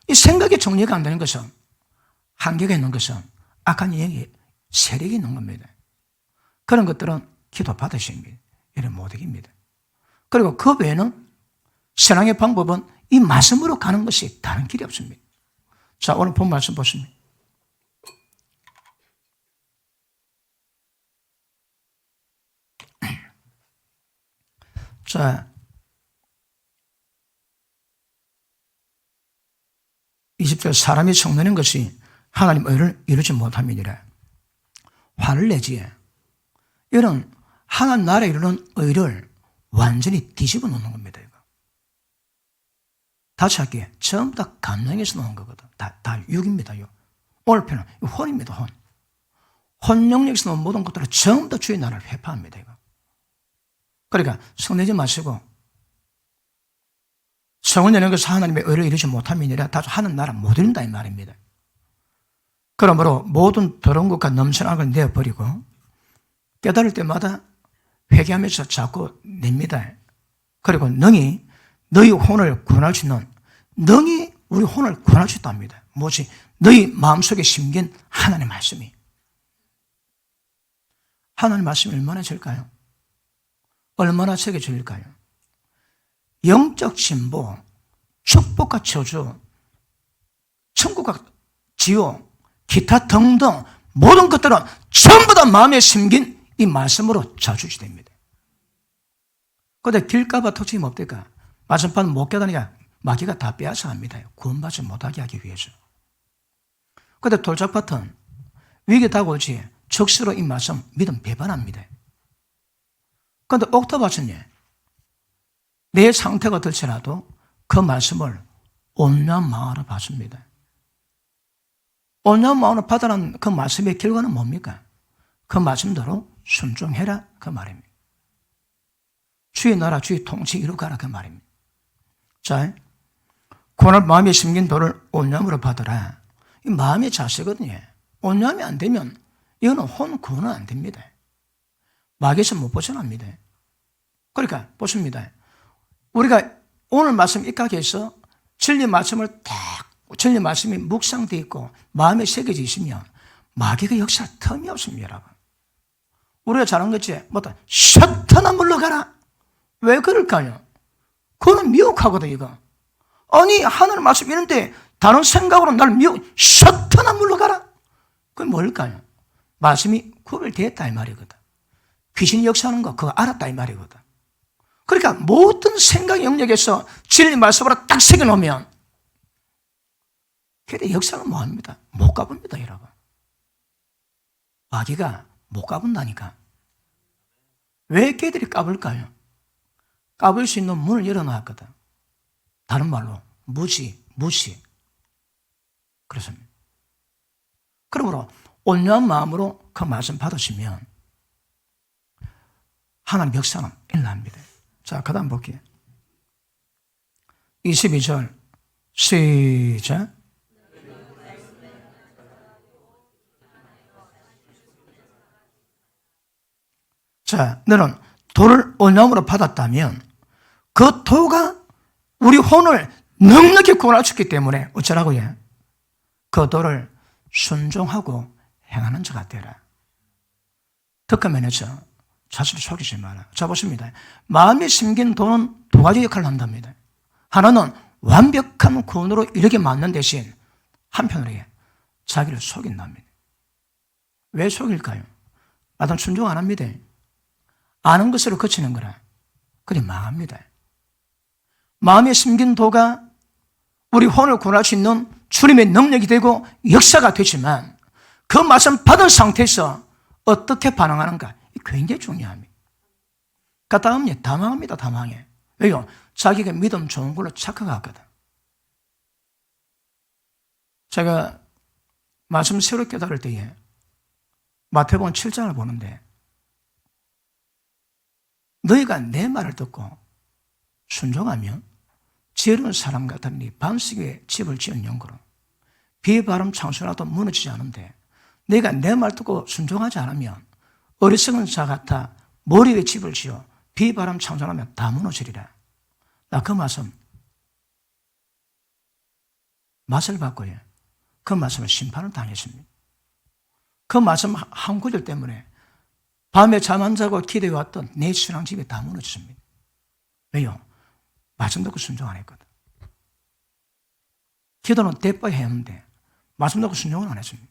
이 생각이 정리가 안 되는 것은 한계가 있는 것은 악한 영이 세력이 있는 겁니다. 그런 것들은 기도 받으셔야 합니다. 이런 못 이깁니다. 그리고 그 외에는 신앙의 방법은 이 말씀으로 가는 것이 다른 길이 없습니다. 자, 오늘 본 말씀 보십니다. 자, 20절 사람이 성내는 것이 하나님 의를 이루지 못함이니라. 화를 내지. 이런 하나님 나라에 이루는 의를 완전히 뒤집어 놓는 겁니다. 이거. 다시 할게요. 전부 다 감정에서 나온 거거든. 다 육입니다. 육. 오늘 편은 혼입니다. 혼. 혼용력에서 나온 모든 것들을 전부 다 주의 나라를 회파합니다. 이거. 그러니까 성내지 마시고 성을 내는 것을 하나님의 의를 이루지 못함이니라 다소 하는 나라 못 이룬다 이 말입니다. 그러므로 모든 더러운 것과 넘쳐난 걸 내어버리고 깨달을 때마다 회개하면서 자꾸 냅니다. 그리고 능히 너희 혼을 구원할 수 있는, 능히 우리 혼을 구원할 수 있답니다. 무엇이? 너희 마음속에 심긴 하나님의 말씀이. 하나님의 말씀이 얼마나 절까요? 얼마나 새겨질까요? 영적 진보, 축복과 저주, 천국과 지옥, 기타 등등 모든 것들은 전부 다 마음에 심긴 이 말씀으로 좌주지됩니다. 그런데 길가봐 특징이 뭡니까? 말씀판은 못 깨달으니까 마귀가 다 빼앗아 갑니다. 구원받지 못하게 하기 위해서. 그런데 돌짝밭은 위기 다가오지 적시로 이 말씀 믿음 배반합니다. 그런데 옥토밭은요, 내 상태가 들지라도 그 말씀을 온유한 마음으로 받습니다. 온유한 마음으로 받아라는 그 말씀의 결과는 뭡니까? 그 말씀대로 순종해라 그 말입니다. 주의 나라 주의 통치 이루가라 그 말입니다. 자, 고날 마음에 심긴 돌을 온유함으로 받으라. 이 마음의 자세거든요. 온유함이 안 되면 이거는 혼 구원은 안 됩니다. 마귀에서 못 벗어납니다. 그러니까 보십니다. 우리가 오늘 말씀 입각해서 진리 말씀을 진리 말씀이 묵상되어 있고 마음에 새겨져 있으면 마귀가 역사할 틈이 없습니다. 여러분. 우리가 잘한 거지 뭐다 셔터나 물러가라. 왜 그럴까요? 그거는 미혹하거든 이거. 아니 하늘 말씀 이런데 다른 생각으로 나를 미혹, 셔터나 물러가라. 그게 뭘까요? 말씀이 구별되었다 이 말이거든. 귀신 역사하는 거 그거 알았다 이 말이거든. 그러니까 모든 생각 영역에서 진리 말씀으로 딱 새겨놓으면 걔들 역사는 뭐합니다? 못 가봅니다 여러분. 마귀가 못 가본다니까. 왜 걔들이 까불까요? 까불 수 있는 문을 열어놨거든. 다른 말로 무시. 그렇습니다. 그러므로 온유한 마음으로 그 말씀 받으시면 하나님 역사는 일어납니다. 자, 그 다음 볼게요. 22절 시작. 자, 너는 돌을 온유함으로 받았다면 그 도가 우리 혼을 넉넉히 구원할 수 있기 때문에 어쩌라고요? 그 도를 순종하고 행하는 자가 되라. 덕화면에서 자신을 속이지 마라. 자, 보십니다. 마음에 심긴 도는 두 가지 역할을 한답니다. 하나는 완벽한 구원으로 이르게 만든 대신 한편으로 자기를 속인답니다. 왜 속일까요? 나도 순종 안 합니다. 아는 것으로 거치는 거라. 그래 망합니다. 마음에 심긴 도가 우리 혼을 구원할 수 있는 주님의 능력이 되고 역사가 되지만 그 말씀 받은 상태에서 어떻게 반응하는가 굉장히 중요합니다. 그 다음에 다 망합니다. 다 망해. 왜요? 자기가 믿음 좋은 걸로 착각하거든. 제가 말씀 새로 깨달을 때에 마태복음 7장을 보는데 너희가 내 말을 듣고 순종하면 지혜로운 사람 같으니 반석 위에 집을 지은 연고로 비바람 창수라도 무너지지 않은데 너희가 내 말 듣고 순종하지 않으면 어리석은 자 같아 머리 위에 집을 지어 비바람 창수하면 다 무너지리라. 나 그 말씀 맛을 봤고요. 그 말씀을 심판을 당했습니다. 그 말씀 한 구절 때문에 밤에 잠 안 자고 기도해왔던 내 신앙집이 다 무너졌습니다. 왜요? 말씀 듣고 순종 안 했거든. 기도는 대빠야 했는데 말씀 듣고 순종은 안 했습니다.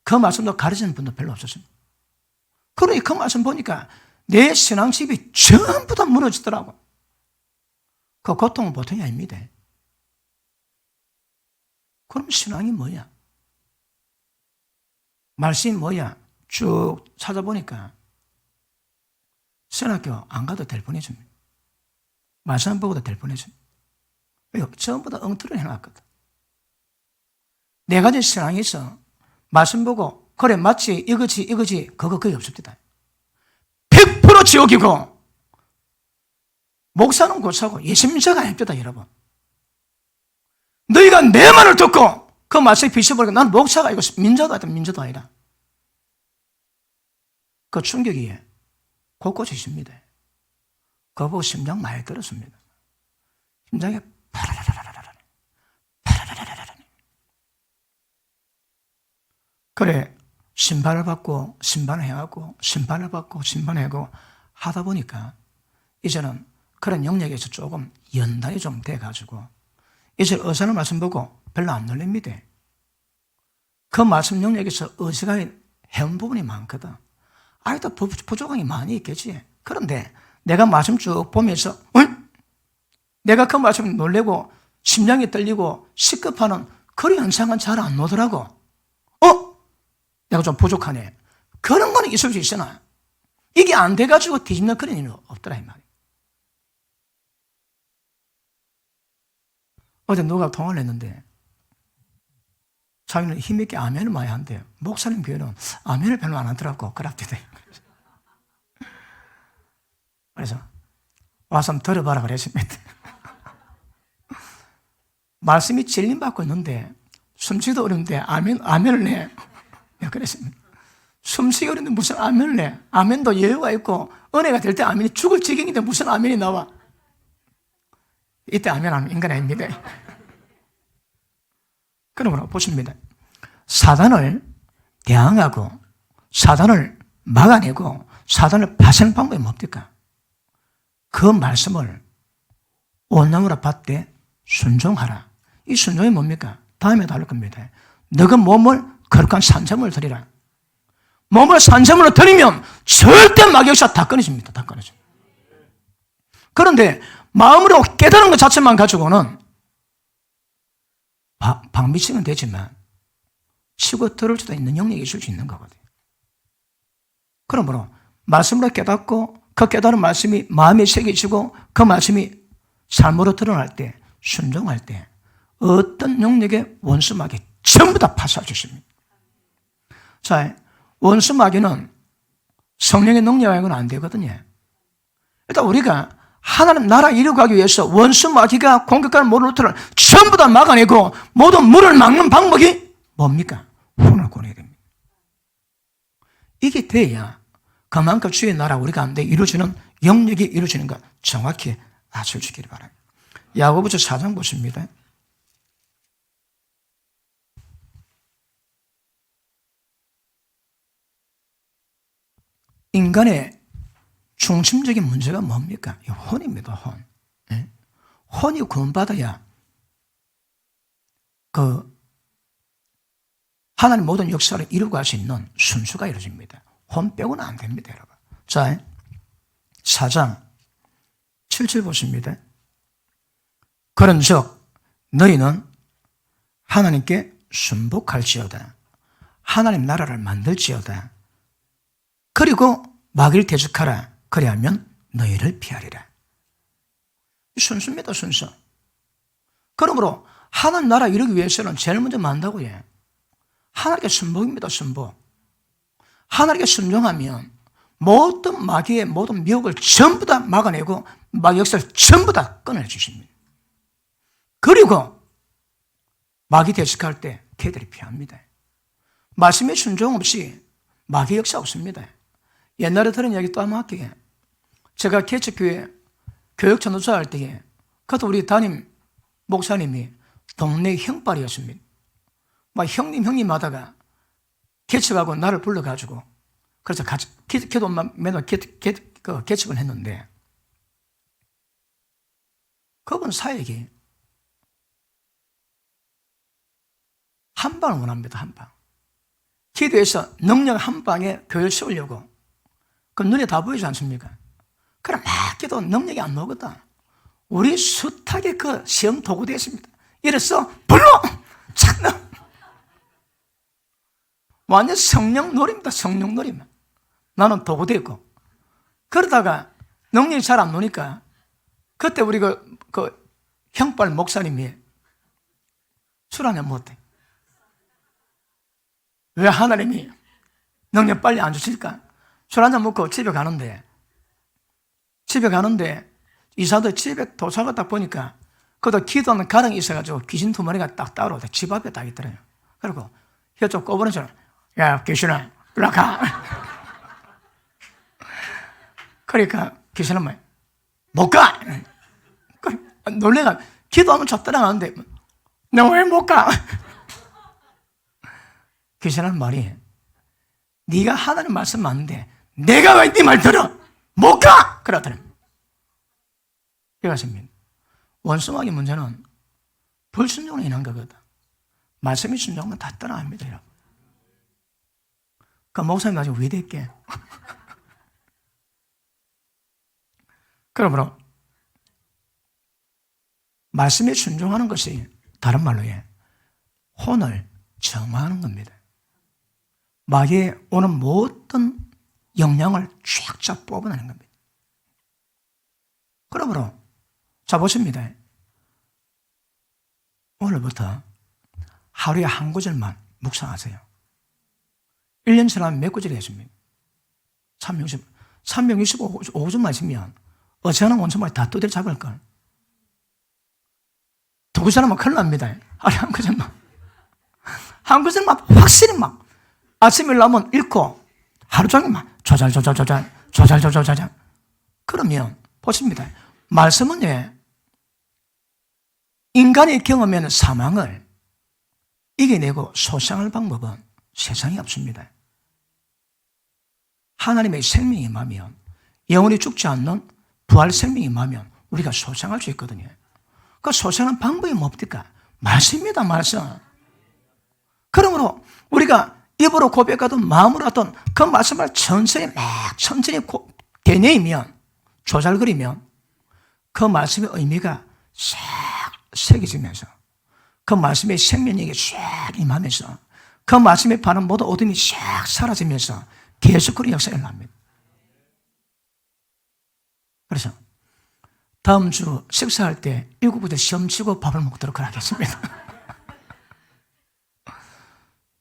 그 말씀도 가르치는 분도 별로 없었습니다. 그러니 그 말씀 보니까 내 신앙집이 전부 다 무너지더라고. 그 고통은 보통이 아닙니다. 그럼 신앙이 뭐야? 말씀이 뭐야? 쭉 찾아보니까 신학교 안 가도 될 뻔했습니다. 말씀 안 보고도 될 뻔했습니다. 왜요? 전부 다 엉터리를 해놨거든. 네 가지 신앙이 있어. 말씀 보고 그래, 마치 이거지. 그거 거의 없습니다. 100% 지옥이고, 목사는 고사고, 예수민자가 아닙니다, 여러분. 너희가 내 말을 듣고, 그 말씀에 비춰보니까 나는 목사가 아니고 민자도 아니라. 그 충격이 곳곳에 있습니다. 그거 보고 심장 많이 들었습니다. 심장이 파라라라라라라. 그래, 심판을 받고, 심판을 해가고, 심판을 받고, 심판을 하고 하다 보니까 이제는 그런 영역에서 조금 연단이 좀 돼가지고 이제 의사는 말씀 보고 별로 안 놀랍니다. 그 말씀 영역에서 의사가 해온 부분이 많거든. 아이도 부족함이 많이 있겠지. 그런데 내가 말씀 쭉 보면서 내가 그 말씀을 놀래고 심장이 떨리고 시급하는 그런 현상은 잘 안 오더라고. 내가 좀 부족하네. 그런 거는 있을 수 있으나 이게 안 돼가지고 뒤집는 그런 일은 없더라 이 말이야. 어제 누가 통화를 했는데 자기는 힘있게 아멘을 많이 한대요. 목사님 교회는 아멘을 별로 안 하더라고. 그랬대요. 그래서 와서 한번 들어봐라 그랬습니다. 말씀이 진림받고 있는데 숨쉬기도 어려운데 아멘을 내. 그랬습니다. 숨쉬기 어려운데 무슨 아멘을 내. 아멘도 여유가 있고 은혜가 될 때 아멘이 죽을 지경인데 무슨 아멘이 나와. 이때 아멘하면 인간 아닙니다. 그러므로 보십니다. 사단을 대항하고 사단을 막아내고 사단을 파생하는 방법이 뭡니까? 그 말씀을 온영으로 받되 순종하라. 이 순종이 뭡니까? 다음에 다룰 겁니다. 너가 몸을 거룩한 산재물을 드리라. 몸을 산재물로 드리면 절대 마귀역사 다 끊어집니다. 다 끊어집니다. 그런데 마음으로 깨달은 것 자체만 가지고는 방비치는 되지만 치고 들을 수도 있는 영역이 있을 수 있는 거거든요. 그러므로 말씀으로 깨닫고 그 깨달은 말씀이 마음에 새겨지고 그 말씀이 삶으로 드러날 때 순종할 때 어떤 영역의 원수마귀 전부 다 파쇄할 수 있습니다. 자, 원수마귀는 성령의 능력하고는 안 되거든요. 일단 우리가 하나님 나라 이루가기 위해서 원수마귀가 공격하는 모든 루트를 전부 다 막아내고 모든 물을 막는 방법이 뭡니까? 혼을 꺼내야 됩니다. 이게 돼야 그만큼 주의 나라 우리 가운데 이루어지는 영역이 이루어지는 것 정확히 아실 수 있기를 바랍니다. 야고보서 4장 보십니다. 인간의 중심적인 문제가 뭡니까? 혼입니다. 혼. 예? 혼이 구원받아야 하나님 모든 역사를 이루고 갈 수 있는 순수가 이루어집니다. 혼 빼고는 안 됩니다, 여러분. 자, 4장 7절 보십니다. 그런즉 너희는 하나님께 순복할지어다. 하나님 나라를 만들지어다. 그리고 마귀를 대적하라. 그리하면 너희를 피하리라. 순수입니다, 순수. 그러므로 하나님 나라 이루기 위해서는 제일 먼저 만다고 해. 하나님께 순복입니다, 순복. 하나님께 순종하면 모든 마귀의 모든 미혹을 전부 다 막아내고 마귀 역사를 전부 다 끊어주십니다. 그리고 마귀 대적할 때 걔들이 피합니다. 말씀에 순종 없이 마귀 역사 없습니다. 옛날에 들은 이야기 또 한번 할게요. 제가 개척교회 교육 전도사 할 때에 그것도 우리 담임 목사님이 동네 형빨이었습니다. 막 형님 하다가 개척하고 나를 불러가지고 그래서 같이 기도만 매달 개척을 했는데 그분 사역이 한 방을 원합니다. 한 방. 기도해서 능력 한 방에 교회를 세우려고 그 눈에 다 보이지 않습니까? 그럼 막 기도 능력이 안 나오거든. 우리 숱하게 그 시험 도구됐습니다. 이래서 불러! 찾나? 완전 성령 놀입니다. 성령 놀임. 나는 도구되고. 그러다가 능력이 잘 안 노니까 그때 우리 그 형빨 목사님이 술 한잔 못해. 왜 하나님이 능력 빨리 안 주실까? 술 한잔 먹고 집에 가는데 이사도 집에 도착을 딱 보니까 그것도 기도하는 가정이 있어가지고 귀신 2마리가 딱 따로 집 앞에 딱 있더래요. 그리고 혀쪽 꼬부는 줄, 야, 귀신아, 일로 가. 그러니까 귀신은 뭐, 못 가! 놀래가 기도하면 저 따라가는데, 너 왜 못 가? 귀신은 말이, 네가 하나님 말씀 맞는데, 내가 왜 네 말 들어? 못 가! 그러더래요. 이것입니다. 원수마귀 문제는 불순종으로 인한 거거든. 말씀이 순종하면 다 따라합니다, 여러분. 그 목사님 나중에 왜 될게? 그러므로 말씀에 순종하는 것이 다른 말로 혼을 정화하는 겁니다. 마귀에 오는 모든 영향을 쫙쫙 뽑아내는 겁니다. 그러므로 자 보십니다. 오늘부터 하루에 한 구절만 묵상하세요. 1년 지나면 몇 구절 했습니다. 365점 맞으면 어찌하는 원수마귀 다 두드려 잡을걸. 두 구절하면 큰일 납니다. 하루에 한 구절만. 한 구절만 확실히 막 아침에 일어나면 읽고 하루 종일 막 조잘. 그러면 보십니다. 말씀은 인간의 경험에는 사망을 이겨내고 소생할 방법은 세상에 없습니다. 하나님의 생명이 임하면, 영원히 죽지 않는 부활 생명이 임하면 우리가 소생할 수 있거든요. 그 소생하는 방법이 뭡니까? 말씀입니다, 말씀. 그러므로 우리가 입으로 고백하든 마음으로 하든 그 말씀을 천천히 되뇌이면, 조잘거리면 그 말씀의 의미가 싹 새겨지면서 그 말씀의 생명력이 싹 임하면서 그 말씀에 파는 모든 어둠이 싹 사라지면서 계속 그런 역사가 일어납니다. 그래서 다음 주 식사할 때 7부터 시험 치고 밥을 먹도록 하겠습니다.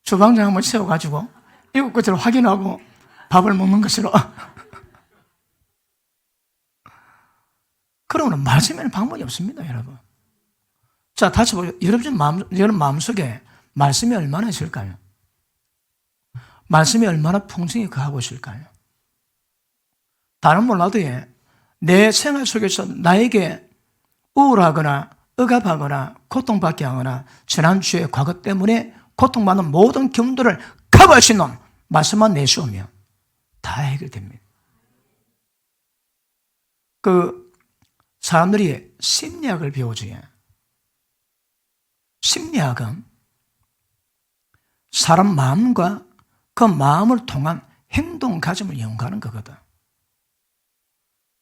주방장 한번 세워가지고 7구절을 확인하고 밥을 먹는 것으로. 그러면 말씀에는 방법이 없습니다, 여러분. 자, 다시 보세요. 여러분 마음속에 말씀이 얼마나 있을까요? 말씀이 얼마나 풍성히 거하고 있을까요? 다른 몰라도 내 생활 속에서 나에게 우울하거나 억압하거나 고통받게 하거나 지난주의 과거 때문에 고통받는 모든 경도를 커버할 수 있는 말씀만 내세우면 다 해결됩니다. 그 사람들이 심리학을 배우지. 심리학은 사람 마음과 그 마음을 통한 행동 가짐을 연구하는 거거든.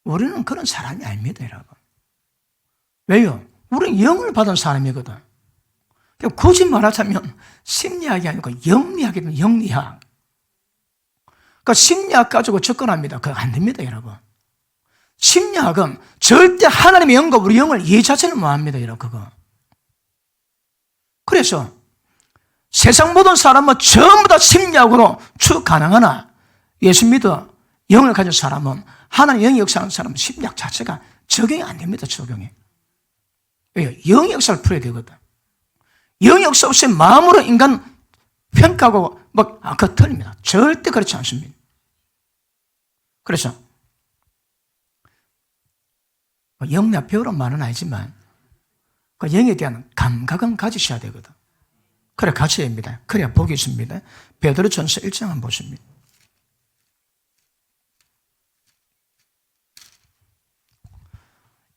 우리는 그런 사람이 아닙니다, 여러분. 왜요? 우리는 영을 받은 사람이거든. 굳이 말하자면 심리학이 아니고 영리학이든 영리학. 그러니까 심리학 가지고 접근합니다. 그거 안 됩니다, 여러분. 심리학은 절대 하나님의 영과 우리 영을 이 자체는 못합니다, 여러분. 그거. 그래서 세상 모든 사람은 전부 다 심리학으로 추적 가능하나 예수 믿어 영을 가진 사람은 하나님 영의 역사하는 사람은 심리학 자체가 적용이 안 됩니다. 적용이. 왜요? 영의 역사를 풀어야 되거든. 영의 역사 없이 마음으로 인간 평가하고 그거 틀립니다. 절대 그렇지 않습니다. 그래서 영리학 배우란 말은 아니지만 그 영에 대한 감각은 가지셔야 되거든. 그래 같이 합니다. 그래야 복이 있습니다. 베드로전서 1장 한번 보십니다.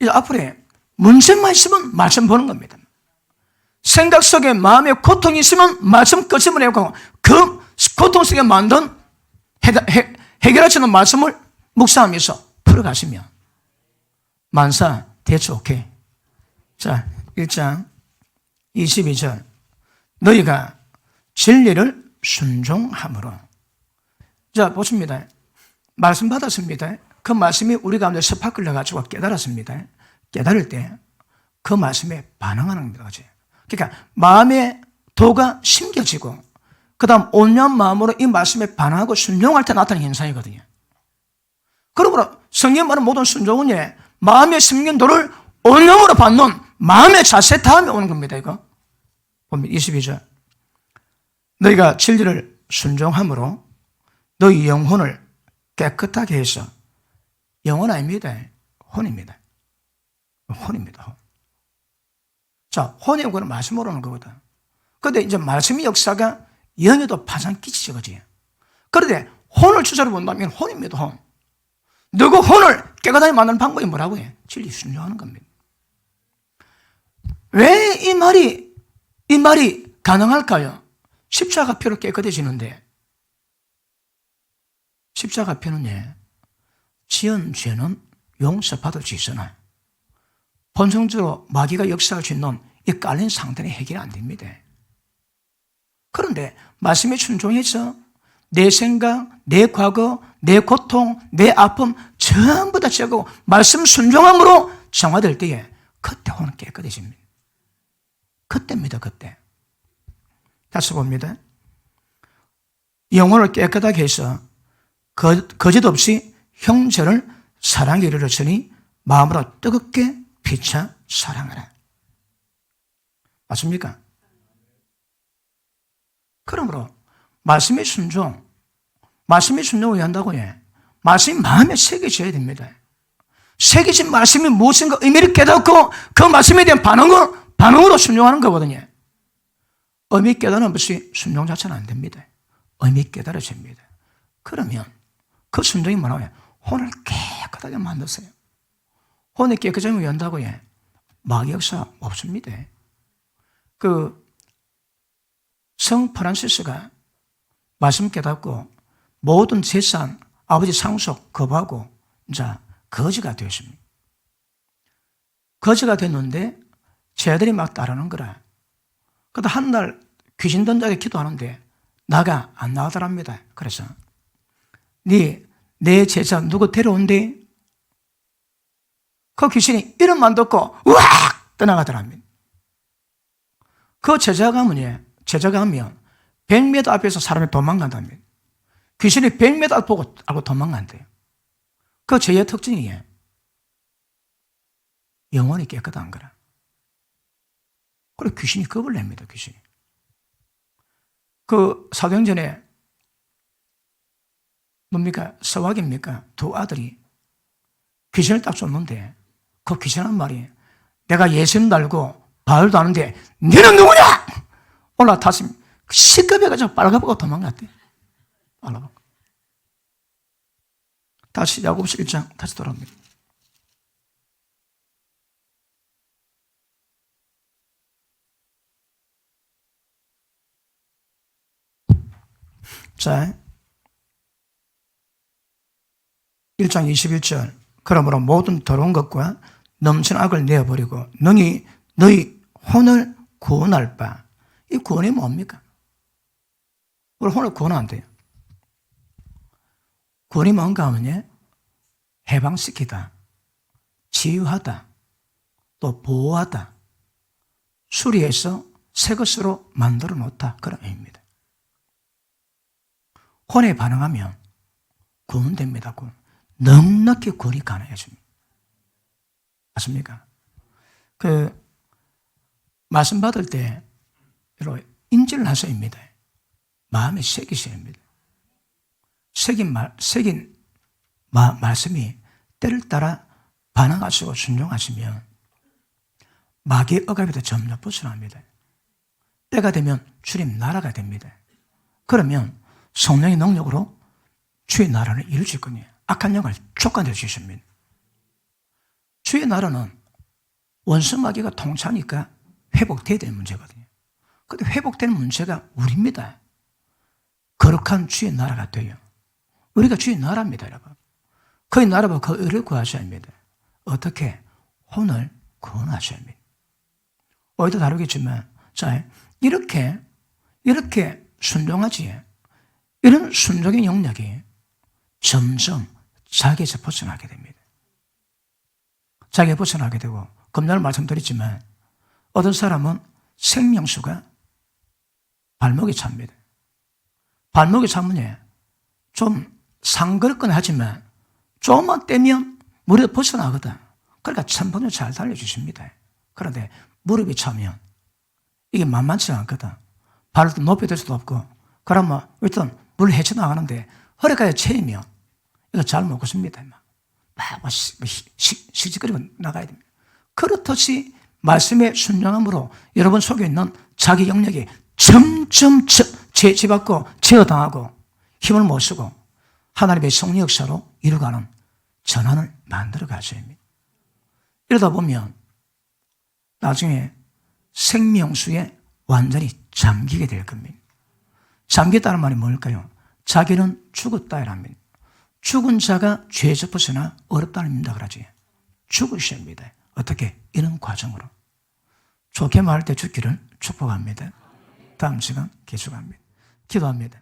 이제 앞으로 문제만 있으면 말씀 보는 겁니다. 생각 속에 마음에 고통이 있으면 말씀 끄집어내고 그 고통 속에 만든 해결할 수 있는 말씀을 묵상하면서 풀어가시면 만사 대처 오케이. 자, 1장 22절 너희가 진리를 순종함으로. 자, 보십니다. 말씀 받았습니다. 그 말씀이 우리 가운데 습합 걸려가지고 깨달았습니다. 깨달을 때 그 말씀에 반응하는 겁니다. 그러니까 마음의 도가 심겨지고 그 다음 온유한 마음으로 이 말씀에 반응하고 순종할 때 나타나는 현상이거든요. 그러므로 성경 말하는 모든 순종은 마음의 승인도를 온유함으로 받는 마음의 자세 다음에 오는 겁니다. 이거 보면 22절. 너희가 진리를 순종함으로 너희 영혼을 깨끗하게 해서, 영혼 아닙니다. 혼입니다. 혼입니다. 혼. 자, 혼의 영혼은 말씀으로 오는 거거든. 그런데 이제 말씀의 역사가 영에도 파장 끼치죠, 그지? 그런데 혼을 주사로 본다면 혼입니다, 혼. 너그 혼을 깨끗하게 만드는 방법이 뭐라고 해? 진리 순종하는 겁니다. 왜 이 말이 가능할까요? 십자가 피로 깨끗해지는데, 십자가 피는 지은 죄는 용서받을 수 있으나 본성적으로 마귀가 역사할 수 있는 이 깔린 상태는 해결이 안 됩니다. 그런데 말씀에 순종해서 내 생각, 내 과거, 내 고통, 내 아픔 전부 다 제거하고 말씀 순종함으로 정화될 때에 그때 혼은 깨끗해집니다. 그때입니다. 그때. 다시 봅니다. 영혼을 깨끗하게 해서 거짓 없이 형제를 사랑에 이르렀으니 마음으로 뜨겁게 피차 사랑하라. 맞습니까? 그러므로 말씀의 순종을 해야 한다고 말씀이 마음에 새겨져야 됩니다. 새겨진 말씀이 무엇인가 의미를 깨닫고 그 말씀에 대한 반응으로 순종하는 거거든요. 의미 깨달은 없이 순종 자체는 안 됩니다. 의미 깨달아집니다. 그러면 그 순종이 뭐라고요? 혼을 깨끗하게 만드세요. 혼이 깨끗하게 한다고 마귀 역사 없습니다. 성 프란시스가 말씀 깨닫고 모든 재산, 아버지 상속 거부하고 이제 거지가 되었습니다. 거지가 됐는데 쟤들이 막 따르는 거라. 그러다 한 날 귀신 던자게 기도하는데 나가 안 나오더랍니다. 그래서 내 제자 누구 데려온대? 그 귀신이 이름만 듣고 우악 떠나가더랍니다. 그 제자가 하면 100m 앞에서 사람이 도망간답니다. 귀신이 100m 앞 보고 알고 도망간대요. 그 죄의 특징이 영혼이 깨끗한 거라. 그리고 귀신이 겁을 냅니다. 귀신이. 사도행전에 뭡니까? 서학입니까? 두 아들이 귀신을 딱 쫓는데 그 귀신한 말이 내가 예수님 알고 바울도 아는데 너는 누구냐? 올라탔으면 시급해가지고 빨가보고 도망갔대. 빨가보고. 다시 야고보서 1장 다시 돌아옵니다. 자, 1장 21절. 그러므로 모든 더러운 것과 넘치는 악을 내어버리고 너희 혼을 구원할 바. 이 구원이 뭡니까? 우리 혼을 구원한대요. 구원이 뭔가 하면 해방시키다, 치유하다, 또 보호하다, 수리해서 새 것으로 만들어 놓다. 그런 의미입니다. 혼에 반응하면 구원됩니다. 넉넉히 구원이 가능해집니다. 맞습니까? 말씀 받을 때 인지를 하셔야입니다. 마음에 새기셔야 합니다. 새긴 말씀이 때를 따라 반응하시고 순종하시면 마귀의 억압에도 점점 벗어납니다. 때가 되면 주님 나라가 됩니다. 그러면 성령의 능력으로 주의 나라를 이루실 거예요. 악한 영을 쫓아내 주십니다. 주의 나라는 원수 마귀가 통치하니까 회복돼야 되는 문제거든요. 그런데 회복되는 문제가 우리입니다. 거룩한 주의 나라가 돼요. 우리가 주의 나라입니다, 여러분. 그의 나라와 그 의를 구하셔야 합니다. 어떻게? 혼을 구원하셔야 합니다. 어디도 다르겠지만, 자, 이렇게 순종하지. 이런 순종의 영역이 점점 자기에서 벗어나게 됩니다. 자기가 벗어나게 되고, 금날 말씀드렸지만, 어떤 사람은 생명수가 발목에 찹니다. 발목이 차면요, 좀 상그럽긴 하지만 조금만 떼면 무릎에 벗어나거든. 그러니까 천번을 잘 달려주십니다. 그런데 무릎이 차면 이게 만만치 않거든. 발을 좀 높이 들 수도 없고, 그러면 일단 물 헤쳐나가는데 허리까지 채이면 이거 잘 못 걷습니다. 막 시직거리고 나가야 됩니다. 그렇듯이 말씀의 순종함으로 여러분 속에 있는 자기 영역이 점점 제지받고 제어당하고 힘을 못 쓰고 하나님의 성령 역사로 이루어가는 전환을 만들어 가셔야 합니다. 이러다 보면 나중에 생명수에 완전히 잠기게 될 겁니다. 잠겼다는 말이 뭘까요? 자기는 죽었다 이랍니다. 죽은 자가 죄에 접어서나 어렵다는 의미다 그러지. 죽으셔야 합니다. 어떻게? 이런 과정으로. 좋게 말할 때 죽기를 축복합니다. 다음 시간 계속합니다. 기도합니다.